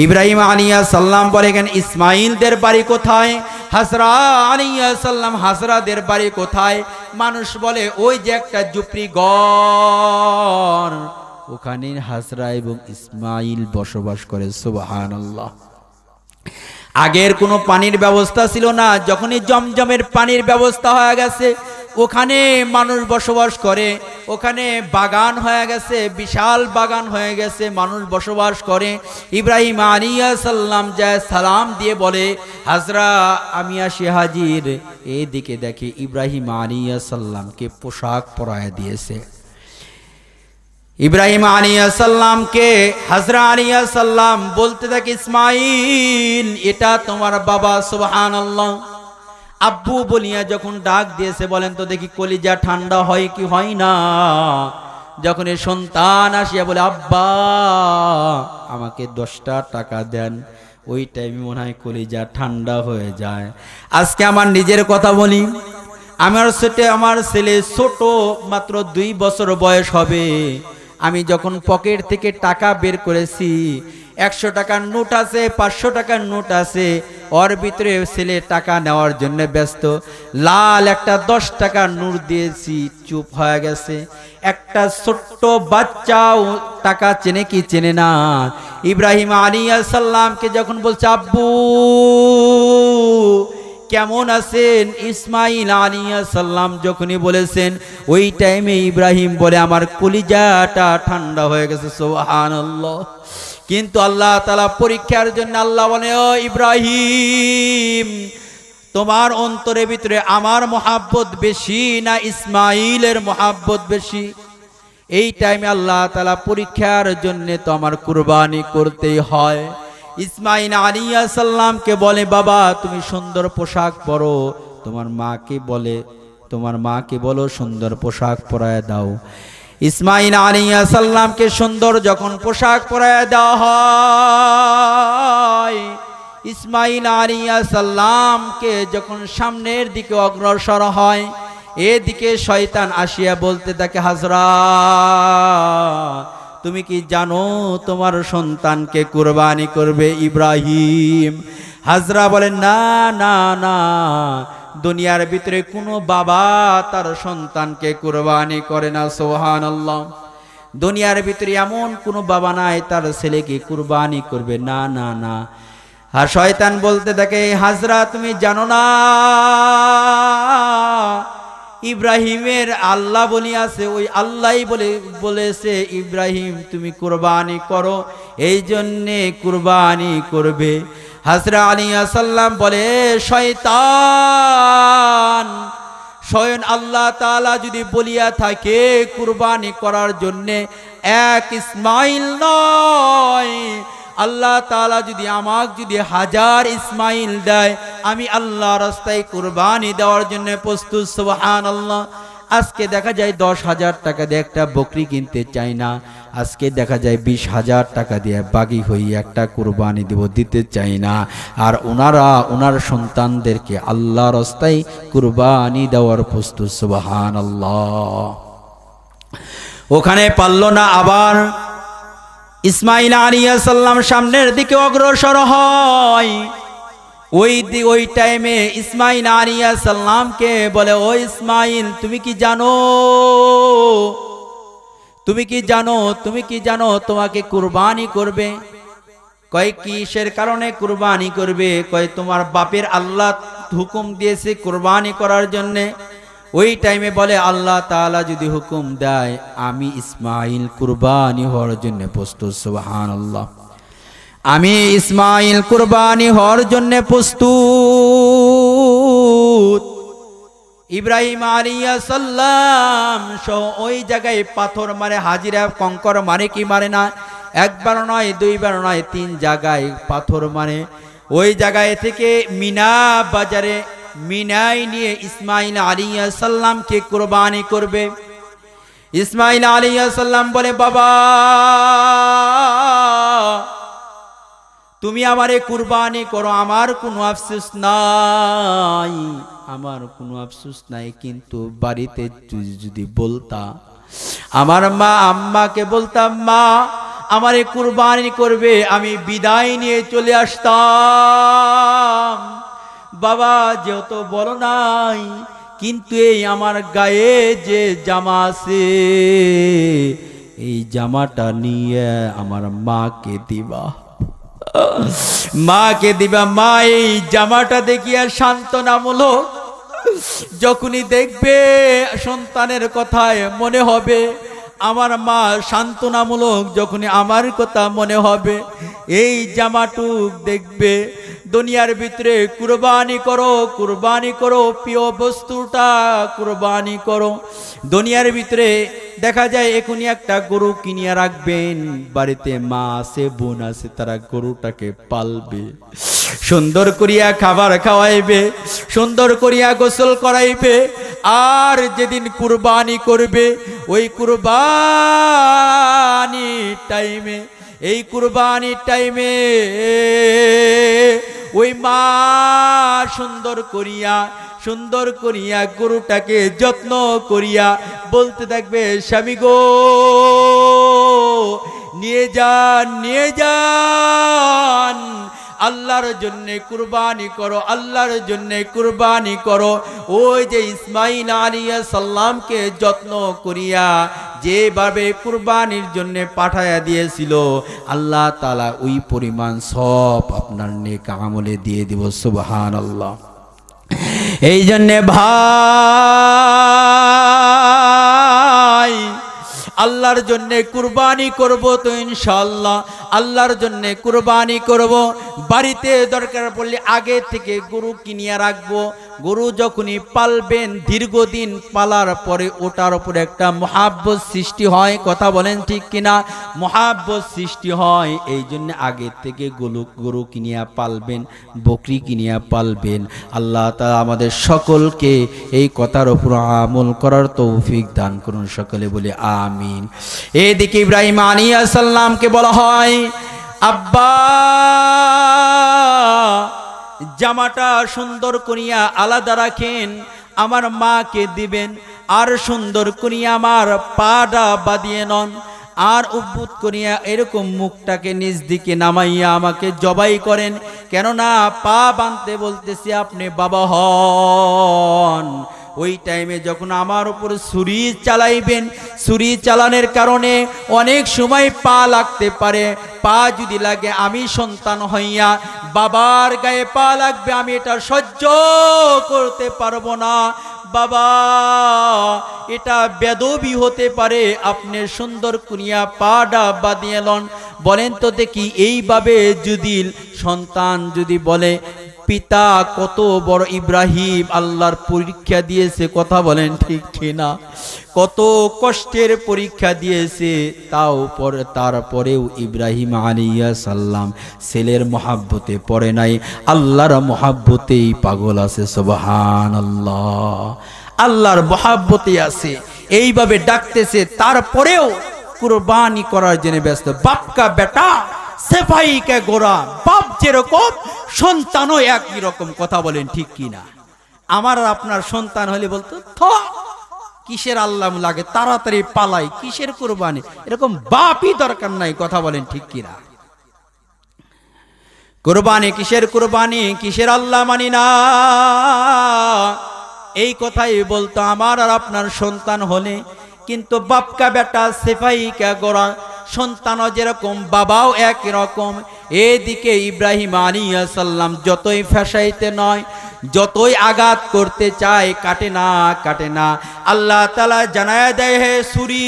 ইব্রাহিম আলাইহিস সালাম বলে, এখানে ইসমাইলদের বাড়ি কোথায়? হাজরা আলাইহিস সালাম, হাজরাদের বাড়ি কোথায়? মানুষ বলে ওই যে একটা ঝুপড়ি ঘর, ওখানে হাজরা এবং ইসমাইল বসবাস করে। সুবহানাল্লাহ। আগের কোনো পানির ব্যবস্থা ছিল না, যখনই জমজমের পানির ব্যবস্থা হয়ে গেছে, ওখানে মানুষ বসবাস করে। ওখানে বাগান হয়ে গেছে, বিশাল বাগান হয়ে গেছে, মানুষ বসবাস করে। ইব্রাহিম আলাইহিস সালাম যায় সালাম দিয়ে বলে, হাজরা আমি আসি হাজির। এইদিকে দেখে ইব্রাহিম আলাইহিস সালামকে পোশাক পরায় দিয়েছে। ইব্রাহিম আলাইহিস সালামকে হাজরা আলাইহিস সালাম বলতে থাকে, ইসমাইল এটা তোমার বাবা। সুবহানাল্লাহ। আব্বু বলিয়া যখন ডাক দিয়েছে, বলেন তো দেখি কলিজা ঠান্ডা হয় কি হয় না? যখন এই সন্তান আসিয়া বলে, আব্বা আমাকে 10টা টাকা দেন, ওই টাইমে মনে হয় কলিজা ঠান্ডা হয়ে যায়। আজকে আমার নিজের কথা বলি, আমার ছেলে ছোট, মাত্র 2 বছর বয়স হবে। আমি যখন পকেট থেকে টাকা বের করেছি, 100 টাকার নোট আছে, 500 টাকার নোট আছে, ওর ভিতরে ছেলে টাকা নেওয়ার জন্য ব্যস্ত। লাল একটা 10 টাকার নোট দিয়েছি, চুপ হয়ে গেছে। একটা ছোট্ট বাচ্চাও টাকা চেনে কি চেনে না। ইব্রাহিম আলাইহিস সালামকে যখন বলছে, আব্বু কেমন আছেন? ইসমাইল আলাইহিস সালাম যখনই বলেছেন, ওই টাইমে ইব্রাহিম বলে, আমার কলিজাটা ঠান্ডা হয়ে গেছে। সুবহানাল্লাহ। কিন্তু আল্লাহ তাআলা পরীক্ষার জন্য আল্লাহ বলে, ও ইব্রাহিম তোমার অন্তরের ভিতরে আমার মহাব্বত বেশি না ইসমাইলের মহাব্বত বেশি? এই টাইমে আল্লাহ তাআলা পরীক্ষার জন্য তো আমার কুরবানি করতেই হয়। ইসমাইল আলাইহিস সালামকে বলে, বাবা তুমি সুন্দর পোশাক পরো। তোমার মাকে বলো সুন্দর পোশাক পরায় দাও। ইসমাইল আলাইহিস সালামকে সুন্দর যখন পোশাক পরায় দেওয়া হয়, ইসমাইল আলাইহিস সালামকে যখন সামনের দিকে অগ্রসর হয়, এদিকে শয়তান আসিয়া বলতে থাকে, হাজরা তুমি কি জানো তোমার সন্তানকে কুরবানি করবে ইব্রাহিম? হাজরা বলেন, না না না, দুনিয়ার ভিতরে কোনো বাবা তার সন্তানকে কুরবানি করে না। সুবহানাল্লাহ। দুনিয়ার ভিতরে এমন কোনো বাবা নাই তার ছেলেকে কুরবানি করবে, না না না। আর শয়তান বলতে থাকে, হাজরা তুমি জানো না ইব্রাহিমের আল্লাহ বলি আছে, ওই আল্লাহই বলেছে ইব্রাহিম তুমি কুরবানি করো, এই জন্যে কুরবানি করবে। হাজরা আলাইহিস সালাম বলে, শয়তান স্বয়ং আল্লাহ তাআলা যদি বলিয়া থাকে কুরবানি করার জন্যে, এক ইসমাইল নয়, আল্লাহ তাআলা যদি আমাকে যদি 1000 ইসমাইল দেয়, আমি আল্লাহ রাস্তায় কুরবানি দেওয়ার জন্য প্রস্তুত। সুবহানাল্লাহ। আজকে দেখা যায় 10,000 টাকা দিয়ে একটা বকরি কিনতে চাই না, আজকে দেখা যায় 20,000 টাকা দিয়ে বাগি হয়ে একটা কুরবানি দিতে চাই না। আর ওনার সন্তানদেরকে আল্লাহ রাস্তায় কুরবানি দেওয়ার প্রস্তুত। সুবহানাল্লাহ। ওখানে পারল না, আবার ইসমাইল আলাইহিস সালাম সামনের দিকে অগ্রসর হয়। ওই টাইমে ইসমাইল আলাইহিস সালামকে বলে, ও ইসমাইল তুমি কি জানো তোমাকে কুরবানি করবে? কয় কিসের কারণে কুরবানি করবে? কয় তোমার বাপের আল্লাহ হুকুম দিয়েছে কুরবানি করার জন্যে। ওই টাইমে বলে, আল্লাহ তাআলা যদি হুকুম দেয় আমি ইসমাইল কুরবানি হওয়ার জন্য প্রস্তুত। সুবহানাল্লাহ। আমি ইসমাইল কুরবানি হওয়ার জন্য প্রস্তুত। ইব্রাহিম আলাইহিস সালাম ওই জায়গায় পাথর মারে, হাজিরা কঙ্কর মারে কি মারে না? একবার নয়, দুইবার নয়, 3 জায়গায় পাথর মানে ওই জায়গায় থেকে মিনা বাজারে মিনায় নিয়ে ইসমাইল আলাইহিস সালামকে কুরবানি করবে। ইসমাইল আলাইহিস সালাম বলে, বাবা তুমি আমারে কুরবানি করো, আমার কোনো আফসোস নাই, আমার কোনো আফসোস নাই, কিন্তু বাড়িতে যদি বলতা, আমার মা আম্মাকে বলতাম, মা আমারে কুরবানি করবে, আমি বিদায় নিয়ে চলে আসতাম। বাবা যেহেতু বলো নাই, কিন্তু এই আমার গায়ে যে জামা আছে এই জামাটা নিয়ে আমার মাকে দিবা, মাকে দিবা। মা এই জামাটা দেখিয়া সান্ত্বনামূলক যখনই দেখবে সন্তানের কথায় মনে হবে, আমার মা সান্ত্বনামূলক যখনই আমার কথা মনে হবে, এই জামাটুক দেখবে। দুনিয়ার ভিতরে কুরবানি করো, কুরবানি করো, প্রিয় বস্তুটা কুরবানি করো। দুনিয়ার ভিতরে দেখা যায় এখনই একটা গরু কিনিয়া রাখবেন, বাড়িতে মা আছে, বোন আছে, তারা গরুটাকে পালবে, সুন্দর করিয়া খাবার খাওয়াইবে, সুন্দর করিয়া গোসল করাইবে। আর যেদিন কুরবানি করবে, ওই কুরবানি টাইমে, এই কুরবানির টাইমে ওই মা সুন্দর করিয়া গরুটাকে যত্ন করিয়া বলতে থাকবে, স্বামী গো নিয়ে যান, নিয়ে যান, আল্লাহর জন্য কুরবানি করো, আল্লাহর জন্য কুরবানি করো। ওই যে ইসমাইল আলাইহিস সালামকে যত্ন করিয়া যেভাবে কুরবানির জন্য পাঠায়া দিয়েছিল, আল্লাহ তাআলা ওই পরিমাণ সব আপনার নেক আমলে দিয়ে দিব। সুবহানাল্লাহ। এই জন্য ভাই আল্লাহর জন্য কুরবানি করব তো ইনশাআল্লাহ, আল্লাহর জন্য কুরবানি করব। বাড়িতে দরকার পড়লে আগে থেকে গরু কিনিয়া রাখবো। গরু যখনই পালবেন, দীর্ঘদিন পালার পরে ওটার উপরে একটা মহাব্বত সৃষ্টি হয়, কথা বলেন ঠিক কিনা? মহাব্বত সৃষ্টি হয়, এই জন্য আগে থেকে গরু কিনিয়া পালবেন, বকরি কিনিয়া পালবেন। আল্লাহ তাআলা আমাদের সকলকে এই কথার উপর আমল করার তৌফিক দান করুন, সকলে বলে আমিন। এদিকে ইব্রাহিম আলাইহিস সালামকে বলা হয়, আব্বা জামাটা সুন্দর করিয়া আলাদা রাখেন, আমার মাকে দিবেন, আর সুন্দর করিয়া আমার পাটা বাঁধিয়ে নন, আর উদ্ভুত করিয়া এরকম মুখটাকে নিজ দিকে নামাইয়া আমাকে জবাই করেন, কেননা পা বাঁধতে বলতেছি আপনি বাবা হন। ওই টাইমে যখন আমার উপর ছুরি চালাইবেন, ছুরি চালানোর কারণে অনেক সময় পা লাগতে পারে। পা যদি লাগে, আমি সন্তান হইয়া বাবার গায়ে পা লাগবে, আমি এটা সহ্য করতে পারবো না। বাবা এটা বেদবি হতে পারে, আপনি সুন্দর করিয়া পাটা বাঁধিয়ে লন। বলেন তো দেখি, এইভাবে যদি সন্তান যদি বলে, পিতা কত বড় ইব্রাহিম আল্লাহর পরীক্ষা দিয়েছে, কথা বলেন ঠিক কিনা? কত কষ্টের পরীক্ষা দিয়েছে, তারপরেও ইব্রাহিম আলাইহিস সালাম ছেলের মহাব্বতে পড়ে নাই, আল্লাহর মহাব্বতেই পাগল আছে। সুবহানাল্লাহ, আল্লাহর মহাব্বতে আছে, এইভাবে ডাকতেছে, তারপরেও কুরবানি করার জন্য ব্যস্ত। বাপকা বেটা সেফাই কে গোরা, বাপ যেরকম সন্তানও একই রকম, কথা বলেন ঠিক কিনা? আমার আর আপনার সন্তান হলে বলতো, কিসের আল্লাহ লাগে, তাড়াতাড়ি পালাই, কিসের কুরবানি, এরকম বাপই দরকার নাই, কথা বলেন ঠিক কিনা? কুরবানি কিসের, কুরবানি কিসের, আল্লাহ মানি না, এই কথাই বলতো আমার আর আপনার সন্তান হলে। কিন্তু বাপকা বেটা সেফাই কা গোরা, সন্তানও যেরকম বাবাও একই রকম। এদিকে ইব্রাহিম আলাইহিস সালাম যতই ফেসাইতে নয়, যতই আঘাত করতে চায়, কাটে না, কাটে না। আল্লাহ তাআলা জানায়া দেয়, হে ছুরি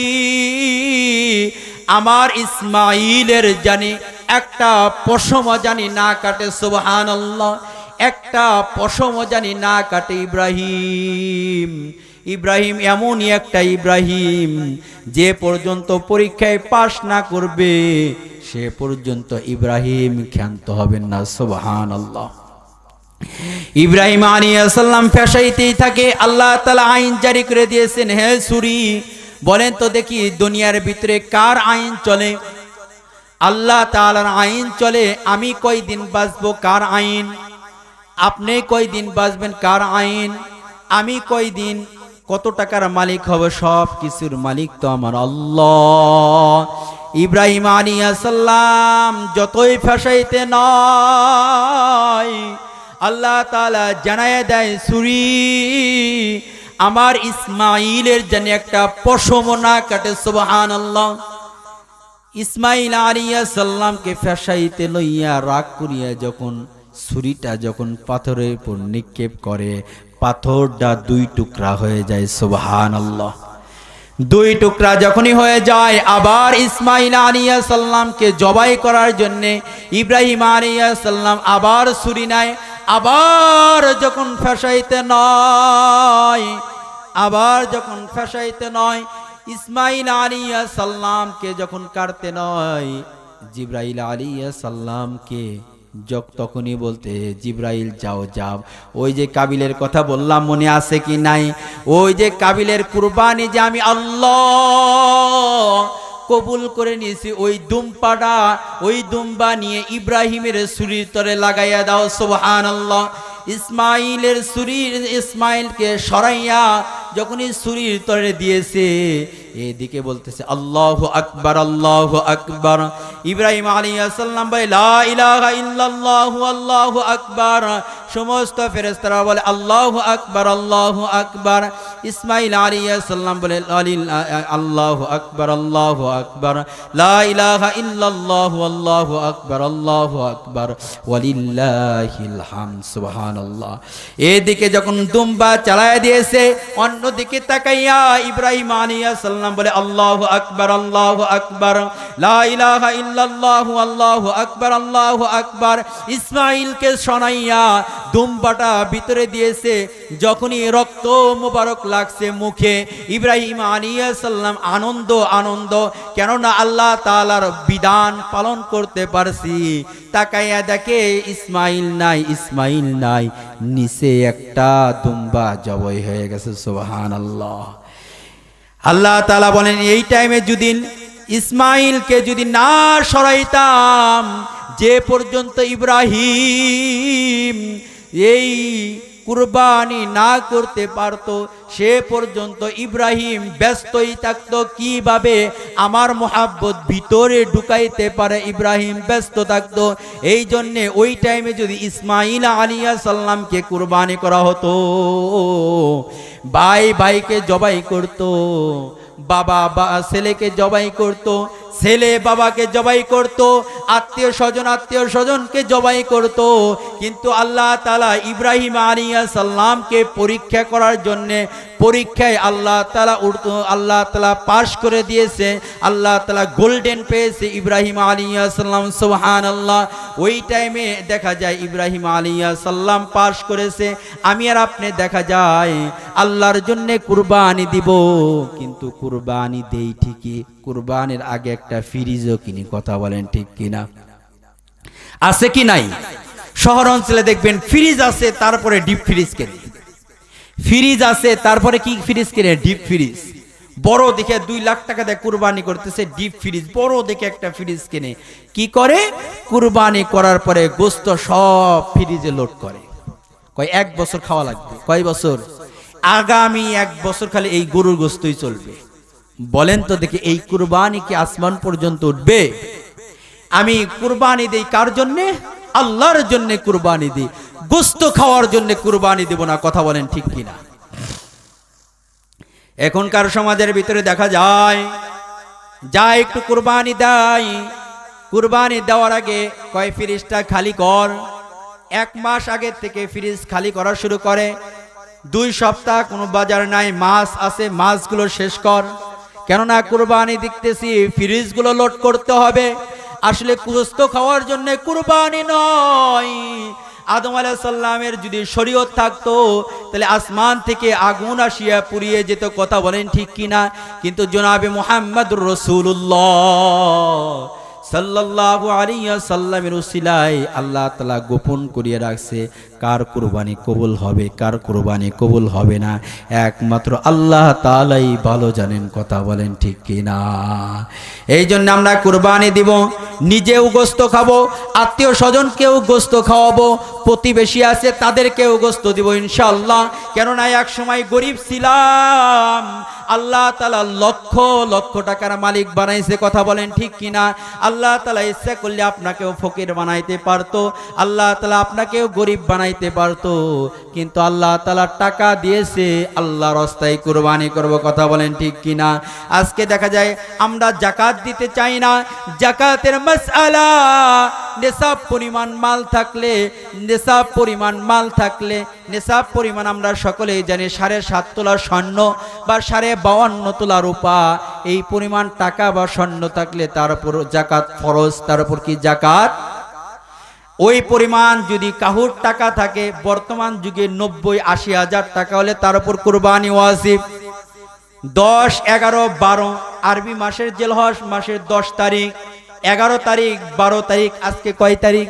আমার ইসমাইলের জানি একটা পশম জানি না কাটে। সুবহানাল্লাহ, একটা পশম জানি না কাটে। ইব্রাহিম এমনই একটা ইব্রাহিম, যে পর্যন্ত পরীক্ষায় পাশ না করবে সে পর্যন্ত ইব্রাহিম ক্ষান্ত হবেন না। সুবহানাল্লাহ। ইব্রাহিম আলাইহিস সালাম ফেসাইতেই থাকে। আল্লাহ তাআলা আইন জারি করে দিয়েছেন, হে ছুরি, বলেন তো দেখি দুনিয়ার ভিতরে কার আইন চলে? আল্লাহ তাআলার আইন চলে। আমি কয়দিন বাঁচবো কার আইন? আপনি কয়দিন বাঁচবেন কার আইন? আমি কয়দিন কত টাকার মালিক হব, সব কিছুর মালিক তো আমার আল্লাহ। ইব্রাহিম আলাইহিস সালাম যতই ফেসাইতে নয়, আল্লাহ তাআলা জানায় দেয়, ছুরি, আমার ইসমাইলের জন্য একটা পশম না কাটে। সুবহানাল্লাহ। ইসমাইল আলাইহিস সালামকে ফেসাইতে লইয়া রাগ করিয়া যখন ছুরিটা যখন পাথরের উপর নিক্ষেপ করে, পাথরটা দুই টুকরা হয়ে যায়। সুবহানাল্লাহ। দুই টুকরা যখনই হয়ে যায়, আবার ইসমাইল আলাইহিস সালামকে জবাই করার জন্য ইব্রাহিম আলাইহিস সালাম আবার ছুরি নেয়। আবার যখন ফেসাইতে নয়, আবার যখন ফেসাইতে নয়, ইসমাইল আলাইহিস সালামকে যখন কাটতে নয়, জিবরাইল আলাইহিস সালামকে তখনই বলতে, জিবরাইল যাও যাও, ওই যে কাবিলের কথা বললাম মনে আছে কি নাই? ওই যে কাবিলের কুরবানি যে আমি আল্লাহ কবুল করে নিয়েছি, ওই দুম্বাটা, ওই দুম্বা নিয়ে ইব্রাহিমের ছুরির তরে লাগাইয়া দাও। সুবহানাল্লাহ। ইসমাইলের ছুরির, ইসমাইলকে সরাইয়া যখনই ছুরির তরে দিয়েছে, এদিকে বলতেছে আল্লাহু আকবার, আল্লাহু আকবার। ইব্রাহিম আলাইহিস সালাম বলে লা ইলাহা ইল্লাল্লাহু আল্লাহু আকবার। সমস্ত ফেরেশতারা বলে আল্লাহু আকবার, আল্লাহু আকবার। ইসমাইল আলাইহিস সালাম বলে আল্লাহু আকবার, আল্লাহু আকবার, লা ইলাহা ইল্লাল্লাহু আল্লাহু আকবার, আল্লাহু আকবার, ওয়ালিল্লাহিল হামদ। সুবহানাল্লাহ। এদিকে যখন দুম্বা চালায়া দিয়েছে, অন্যদিকে তাকাইয়া ইব্রাহিম আলাইহিস সালাম বলে আল্লাহু আকবার, আল্লাহু আকবার, লা ইলাহা ইল্লাল্লাহু আল্লাহু আকবার, আল্লাহু আকবার। ইসমাইলকে শোনাইয়া দুম্বাটা ভিতরে দিয়েছে। যখনই রক্ত মোবারক লাগছে মুখে, ইব্রাহিম আলাইহিস সালাম আনন্দ আনন্দ, কেননা আল্লাহ তাআলার বিধান পালন করতে পারছি। তাকাইয়া দেখে ইসমাইল নাই, ইসমাইল নাই, নিচে একটা দুম্বা জবাই হয়ে গেছে। সুবহানাল্লাহ। আল্লাহ তাআলা বলেন, এই টাইমে যদি ইসমাইলকে যদি না সরাইতাম, যে পর্যন্ত ইব্রাহিম এই কুরবানি না করতে পারতো, সে পর্যন্ত ইব্রাহিম ব্যস্তই থাকতো কিভাবে আমার মোহাব্বত ভিতরে ঢুকাইতে পারে, ইব্রাহিম ব্যস্ত থাকতো। এই জন্যে ওই টাইমে যদি ইসমাইল আলাইহিস সালামকে কুরবানি করা হতো, ভাই ভাইকে জবাই করত, বাবা ছেলেকে জবাই করত, ছেলে বাবাকে জবাই করত, আত্মীয় স্বজনকে জবাই করত। কিন্তু আল্লাহ তাআলা ইব্রাহিম আলাইহিস সালামকে পরীক্ষা করার জন্য পরীক্ষায় আল্লাহ তাআলা পাশ করে দিয়েছে। আল্লাহ তাআলা গোল্ডেন পেয়েছে ইব্রাহিম আলাইহিস সালাম। সুবহানাল্লাহ। ওই টাইমে দেখা যায় ইব্রাহিম আলাইহিস সালাম পাশ করেছে। আমি আর আপনি দেখা যায় আল্লাহর জন্য কুরবানি দিব, কিন্তু কুরবানি দেই ঠিকই, কুরবানির আগে একটা ফ্রিজও কিনি। কথা বলেন ঠিক কিনা? আছে কি নাই? শহর অঞ্চলে দেখবেন ফ্রিজ আছে, তারপরে ডিপ ফ্রিজ কেনে। ফ্রিজ আছে, তারপরে কি ফ্রিজ কেনে? Deep fridge. বড় দেখে 2 লাখ টাকা দিয়ে কুরবানি করতেছে, ডিপ ফ্রিজ বড় দেখে একটা ফ্রিজ কেনে। কি করে? কুরবানি করার পরে গোস্ত সব ফ্রিজে লোড করে। কয় 1 বছর খাওয়া লাগবে। কয় বছর? আগামী 1 বছর খালি এই গরুর গোস্তই চলবে। বলেন তো দেখি, এই কুরবানি কি আসমান পর্যন্ত উঠবে? আমি কুরবানি দেই কার জন্য? আল্লাহর জন্য কুরবানি দিই, গোস্ত খাওয়ার জন্য কুরবানি দেব না। কথা বলেন ঠিক কিনা? এখনকার সমাজের ভিতরে দেখা যায় যা একটু কুরবানি দেয়, কুরবানি দেওয়ার আগে কয় ফ্রিজটা খালি কর। 1 মাস আগে থেকে ফ্রিজ খালি করা শুরু করে। 2 সপ্তাহ কোনো বাজার নাই, মাছ আছে, মাছগুলো শেষ কর। কেননা কুরবানি দেখতেছি ফ্রিজগুলো লোড করতে হবে। আসলে গোস্ত খাওয়ার জন্য কুরবানি নয়। আদম আলাইহিস সালামের যদি শরীয়ত থাকতো, তাহলে আসমান থেকে আগুন আসিয়া পুড়িয়ে যেত। কথা বলেন ঠিক কিনা? কিন্তু জনাবে মুহাম্মদুর রাসূলুল্লাহ সাল্লাল্লাহু আলাইহি ওয়াসাল্লামের উসিলায় আল্লাহ তাআলা গোপন করিয়ে রাখছে কার কুরবানি কবুল হবে, কার কুরবানি কবুল হবে না, একমাত্র আল্লাহ তাআলাই ভালো জানেন। কথা বলেন ঠিক কিনা? এই জন্য আমরা কুরবানি দিব, নিজেও গোশত খাবো, আত্মীয় স্বজনকেও গোশত খাওয়াবো, প্রতিবেশী আছে তাদেরকেও গোশত দিব ইনশাআল্লাহ। কেননা এক সময় গরিব ছিলাম, আল্লাহ তাআলা লক্ষ লক্ষ টাকার মালিক বানাইছে। কথা বলেন ঠিক কিনা? আল্লাহ তাআলা ইচ্ছা করলে আপনাকেও ফকির বানাইতে পারতো, আল্লাহ তাআলা আপনাকেও গরিব বানাইতে পারতো, কিন্তু আল্লাহ তাআলা টাকা দিয়েছে আল্লাহর রাস্তায় কুরবানি করব। কথা বলেন ঠিক কিনা? আজকে দেখা যায় আমরা যাকাত দিতে চাই না। যাকাতের মাসআলা নিসাব পরিমাণ মাল থাকলে, নিসাব পরিমাণ মাল থাকলে, নিসাব পরিমাণ আমরা সকলেই জানি 7.5 তোলা স্বর্ণ বা 52 তোলা রূপা, এই পরিমাণ টাকা বা স্বর্ণ থাকলে তার উপর যাকাত ফরজ। তার উপর কি যাকাত? ওই পরিমাণ যদি কাহুর টাকা থাকে, বর্তমান যুগে 90-80 হাজার টাকা হলে তার উপর কুরবানি ওয়াজিব। 10, 11, 12 আরবি মাসের জিলহজ মাসের 10 তারিখ, 11 তারিখ, 12 তারিখ, আজকে কয় তারিখ?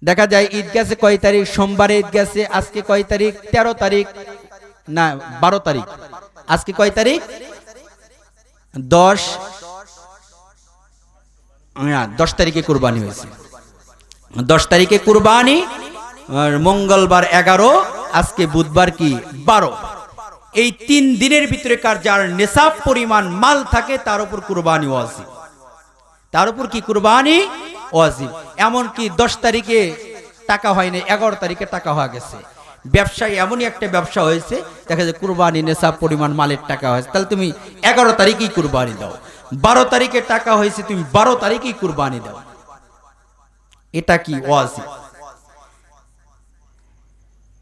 দেখা যায় ঈদ গেছে কয় তারিখ? সোমবারে ঈদ গেছে। আজকে কয় তারিখ? 13 তারিখ না 12 তারিখ। আজকে কয় তারিখ? 10 তারিখে কুরবানি হয়েছে। 10 তারিখে কুরবানি, মঙ্গলবার 11, আজকে বুধবার কি 12। এই 3 দিনের ভিতরে কার যার নিসাব পরিমাণ মাল থাকে তার উপর কুরবানি ওয়াজিব। তার উপর কি কুরবানি ওয়াজিব। এমনকি 10 তারিখে টাকা হয় না, 11 তারিখে টাকা হয়ে গেছে। ব্যবসায় এমনই একটা ব্যবসা হয়েছে, দেখা যায় কুরবানি নিসাব পরিমাণ মালের টাকা হয়েছে, তাহলে তুমি 11 তারিখেই কুরবানি দাও। 12 তারিখে টাকা হয়েছে, তুমি 12 তারিখেই কুরবানি দাও। এটা কি ওয়াজিব।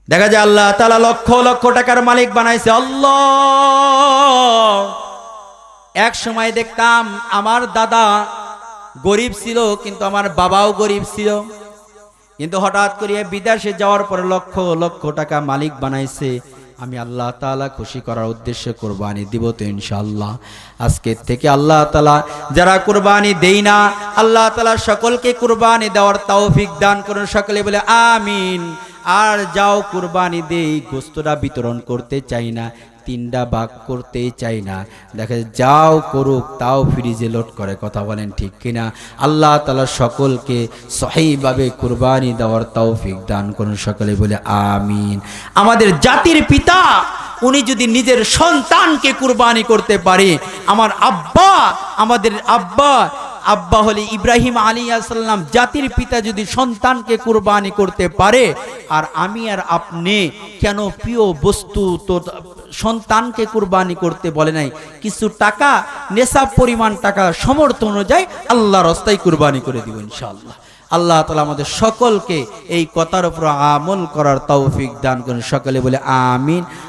দেখা যায় আল্লাহ তাআলা লক্ষ লক্ষ টাকার মালিক বানাইছে। আল্লাহ, এক সময় দেখতাম আমার দাদা গরিব ছিল, কিন্তু আমার বাবাও গরিব ছিল, কিন্তু হঠাৎ করে বিদেশে যাওয়ার পরে লক্ষ লক্ষ টাকা মালিক বানাইছে। আমি আল্লাহ তাআলা খুশি করার উদ্দেশ্যে কুরবানি দিব তো ইনশাআল্লাহ। আজকে থেকে আল্লাহ তাআলা যারা কুরবানি দেই না, আল্লাহ তাআলা সকলকে কুরবানি দেওয়ার তৌফিক দান করুন। সকলে বলে আমিন। আর যাও কুরবানি দেই, গোস্তটা বিতরণ করতে চাই না, 3টা ভাগ করতেই চাই না, দেখে যাও করুক, তাও ফ্রিজে লোড করে। কথা বলেন ঠিক কিনা? আল্লাহ তাআলা সকলকে সহিভাবে কুরবানি দেওয়ার তৌফিক দান করুন। সকলে বলে আমিন। আমাদের জাতির পিতা উনি যদি নিজের সন্তানকে কুরবানি করতে পারে, আমার আব্বা, আমাদের আব্বা হলে ইব্রাহিম আলাইহিস সালাম, জাতির পিতা যদি সন্তানকে কুরবানি করতে পারে, আর আমি আর আপনি কেন প্রিয় বস্তু তো সন্তানকে কুরবানি করতে বলে নাই? কিছু টাকা, নেশাব পরিমাণ টাকা সমর্থ অনুযায়ী আল্লাহর রাস্তায় কুরবানি করে দিব ইনশাআল্লাহ। আল্লাহ তাআলা আমাদের সকলকে এই কথার উপর আমল করার তৌফিক দান করুন। সকলে বলে আমিন।